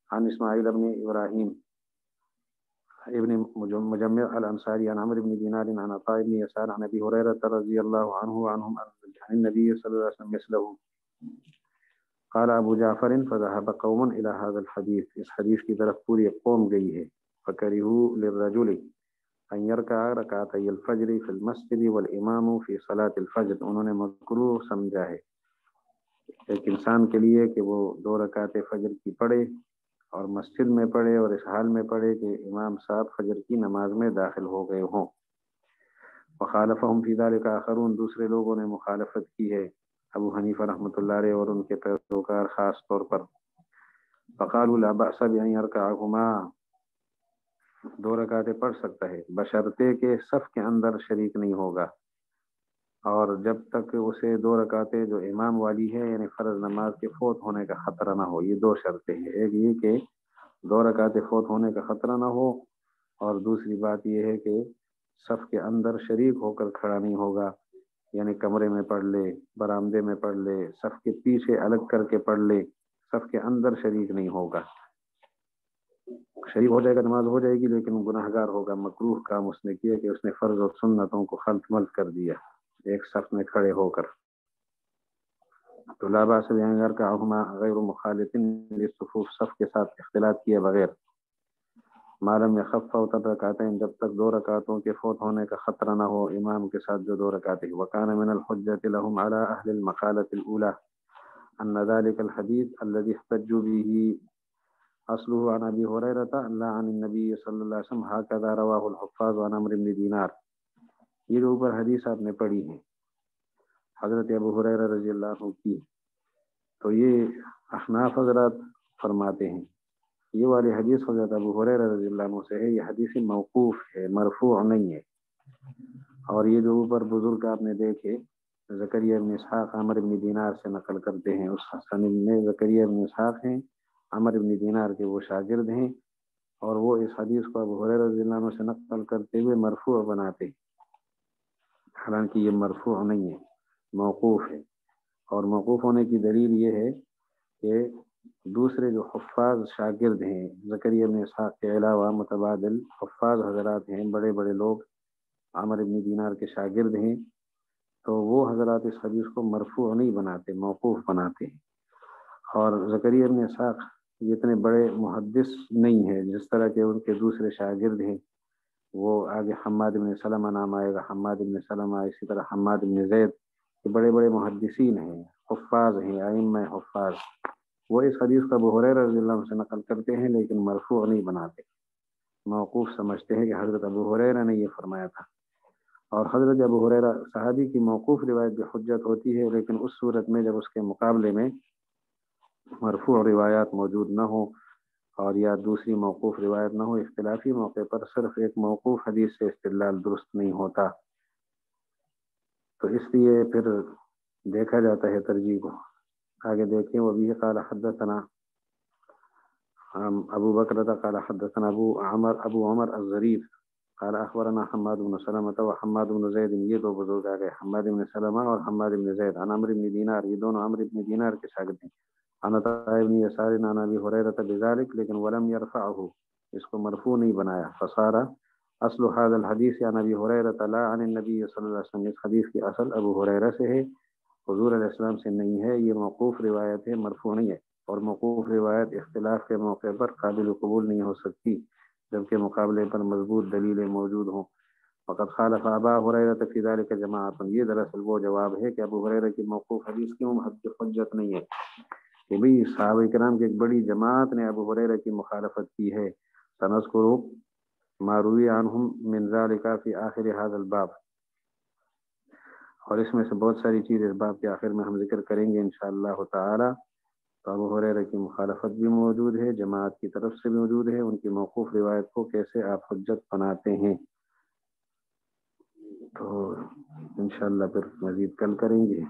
عن اسماعیل ابن ابراہیم ابن مجمع الانصاری عن عمرو بن دینار عن عطاء بن يسار عن ابي هريره رضي الله عنه وعنهم عن النبي صلى الله عليه وسلم مثله. قال ابو جعفر فذهب قوم الى هذا الحديث. اس حدیث کی طرف پوری قوم گئی ہے. فكرهوا للرجل ان يركع ركعتي الفجر في المسجد والامام في صلاه الفجر. انہوں نے مکروہ سمجھا ہے ایک انسان کے لیے کہ وہ 2 رکعتیں فجر کی پڑھے اور مسجد میں پڑھے اور اس حال میں پڑھے کہ امام صاحب فجر کی نماز میں داخل ہو گئے ہوں. وخالفهم في ذلك آخرون. دوسرے لوگوں نے مخالفت کی ہے، ابو حنیفہ رحمۃ اللہ علیہ اور ان کے پیروکار خاص طور پر. فقالوا لا بأس بأن يركعهما. 2 رکعتیں پڑھ سکتا ہے بشرطے کہ صف کے اندر شریک نہیں ہوگا، اور جب تک اسے 2 رکعتیں جو امام والی ہے یعنی فرض نماز کے فوت ہونے کا خطرہ نہ ہو. یہ 2 شرطیں ہیں، ایک یہ کہ 2 رکعتیں فوت ہونے کا خطرہ نہ ہو، اور دوسری بات یہ ہے کہ صف کے اندر شریک ہو کر کھڑا نہیں ہوگا. یعنی کمرے میں پڑھ لے، برآمدے میں پڑھ لے، صف کے پیچھے الگ کر کے پڑھ لے، صف کے اندر شریک نہیں ہوگا۔ شریک ہو جائے گا نماز ہو جائے گی، لیکن گناہ گار ہوگا، مکروہ کام اس نے کیا کہ اس نے فرض اور سنتوں کو خلط ملط کر دیا ایک صف میں کھڑے ہو کر۔ تو لا باس بأن يركعهما غیر مخالط للصفوف، صف کے ساتھ اختلاط کیے بغیر، معلوم يخف فوت الرکعتین، جب تک 2 رکعتوں کے فوت ہونے کا خطرہ نہ ہو امام کے ساتھ جو 2 رکعتیں۔ وكان من الحجة لهم على أهل المقالة الأولى أن ذلك الحديث الذي احتجوا به أصله عن أبي هريرة لا عن النبي صلى الله عليه وسلم، هكذا رواه الحفاظ عن عمرو بن دینار۔ یہ جو اوپر حدیث آپ نے پڑھی ہے حضرت ابو ہریرہ رضی اللہ عنہ کی، تو یہ احناف حضرات فرماتے ہیں یہ والی حدیث حضرت ابو ہریرہ رضی اللہ عنہ سے ہے، یہ حدیث موقوف ہے، مرفوع نہیں ہے۔ اور یہ جو اوپر بزرگ آپ نے دیکھے زکریا بن اسحاق عمرو بن دینار سے نقل کرتے ہیں، اس سند میں زکریا بن اسحاق ہیں، عمرو بن دینار کے وہ شاگرد ہیں، اور وہ اس حدیث کو ابو ہریرہ رضی اللہ عنہ سے نقل کرتے ہوئے مرفوع بناتے ہیں، حالانکہ یہ مرفوع نہیں ہے، موقوف ہے۔ اور موقوف ہونے کی دلیل یہ ہے کہ دوسرے جو حفاظ شاگرد ہیں زکریا بن اسحاق کے علاوہ متبادل حفاظ حضرات ہیں، بڑے بڑے لوگ عمرو بن دینار کے شاگرد ہیں، تو وہ حضرات اس حدیث کو مرفوع نہیں بناتے، موقوف بناتے ہیں۔ اور زکریا بن اسحاق یہ اتنے بڑے محدث نہیں ہیں جس طرح کے ان کے دوسرے شاگرد ہیں، وہ آگے حماد بن سلمہ نام آئے گا، حماد بن سلمہ، اسی طرح حماد بن زید، یہ بڑے بڑے محدثین ہیں، حفاظ ہیں، ائمہ حفاظ، وہ اس حدیث کا ابو ہریرہ رضی اللہ عنہ سے نقل کرتے ہیں لیکن مرفوع نہیں بناتے، موقوف سمجھتے ہیں کہ حضرت ابو ہریرہ نے یہ فرمایا تھا۔ اور حضرت ابو ہریرہ صحابی کی موقوف روایت بھی حجت ہوتی ہے، لیکن اس صورت میں جب اس کے مقابلے میں مرفوع روایات موجود نہ ہو اور یا دوسری موقوف روایت نہ ہو، اختلافی موقع پر صرف ایک موقوف حدیث سے استدلال درست نہیں ہوتا، تو اس لیے پھر دیکھا جاتا ہے ترجیح کو۔ آگے دیکھیں، وبه قال حدثنا ابو بکر قال حدثنا ابو عمر الظریف قال اخبرنا حماد بن سلمة وحماد بن زید، یہ دو بزرگ آ گئے، حماد بن سلمہ اور حماد بن زید، عن عمرو بن دینار، یہ دونوں عمرو بن دینار کے شاگرد ہیں، عن عطاء بن یسار عن ابی ہریرہ بذلك، لیکن ولم يرفعه، اس کو مرفوع نہیں بنایا، فصار اصل هذا الحديث عن ابی ہریرہ لا عن النبي صلی اللہ علیہ وسلم، اس حدیث کی اصل ابو ہریرہ سے ہے، حضور علیہ السلام سے نہیں ہے، یہ موقوف روایت ہے، مرفوع نہیں ہے۔ اور موقوف روایت اختلاف کے موقع پر قابل قبول نہیں ہو سکتی جبکہ مقابلے پر مضبوط دلیلیں موجود ہوں۔ وقد خالف ابا ہریرہ فی ذلک جماعت، یہ دراصل وہ جواب ہے کہ ابو ہریرہ کی موقوف حدیث کیوں حجت نہیں ہے کہ بھئی صحابہ کرام کی ایک بڑی جماعت نے ابو ہریرہ کی مخالفت کی ہے، سنذکر ما روی عنہم من ذلک فی آخر هذا الباب، اور اس میں سے بہت ساری چیزیں اس باب کے آخر میں ہم ذکر کریں گے انشاءاللہ تعالی۔ تو ابو ہریرہ کی مخالفت بھی موجود ہے، جماعت کی طرف سے موجود ہے، ان کی موقوف روایت کو کیسے آپ حجت بناتے ہیں، تو انشاءاللہ پھر مزید کل کریں گے۔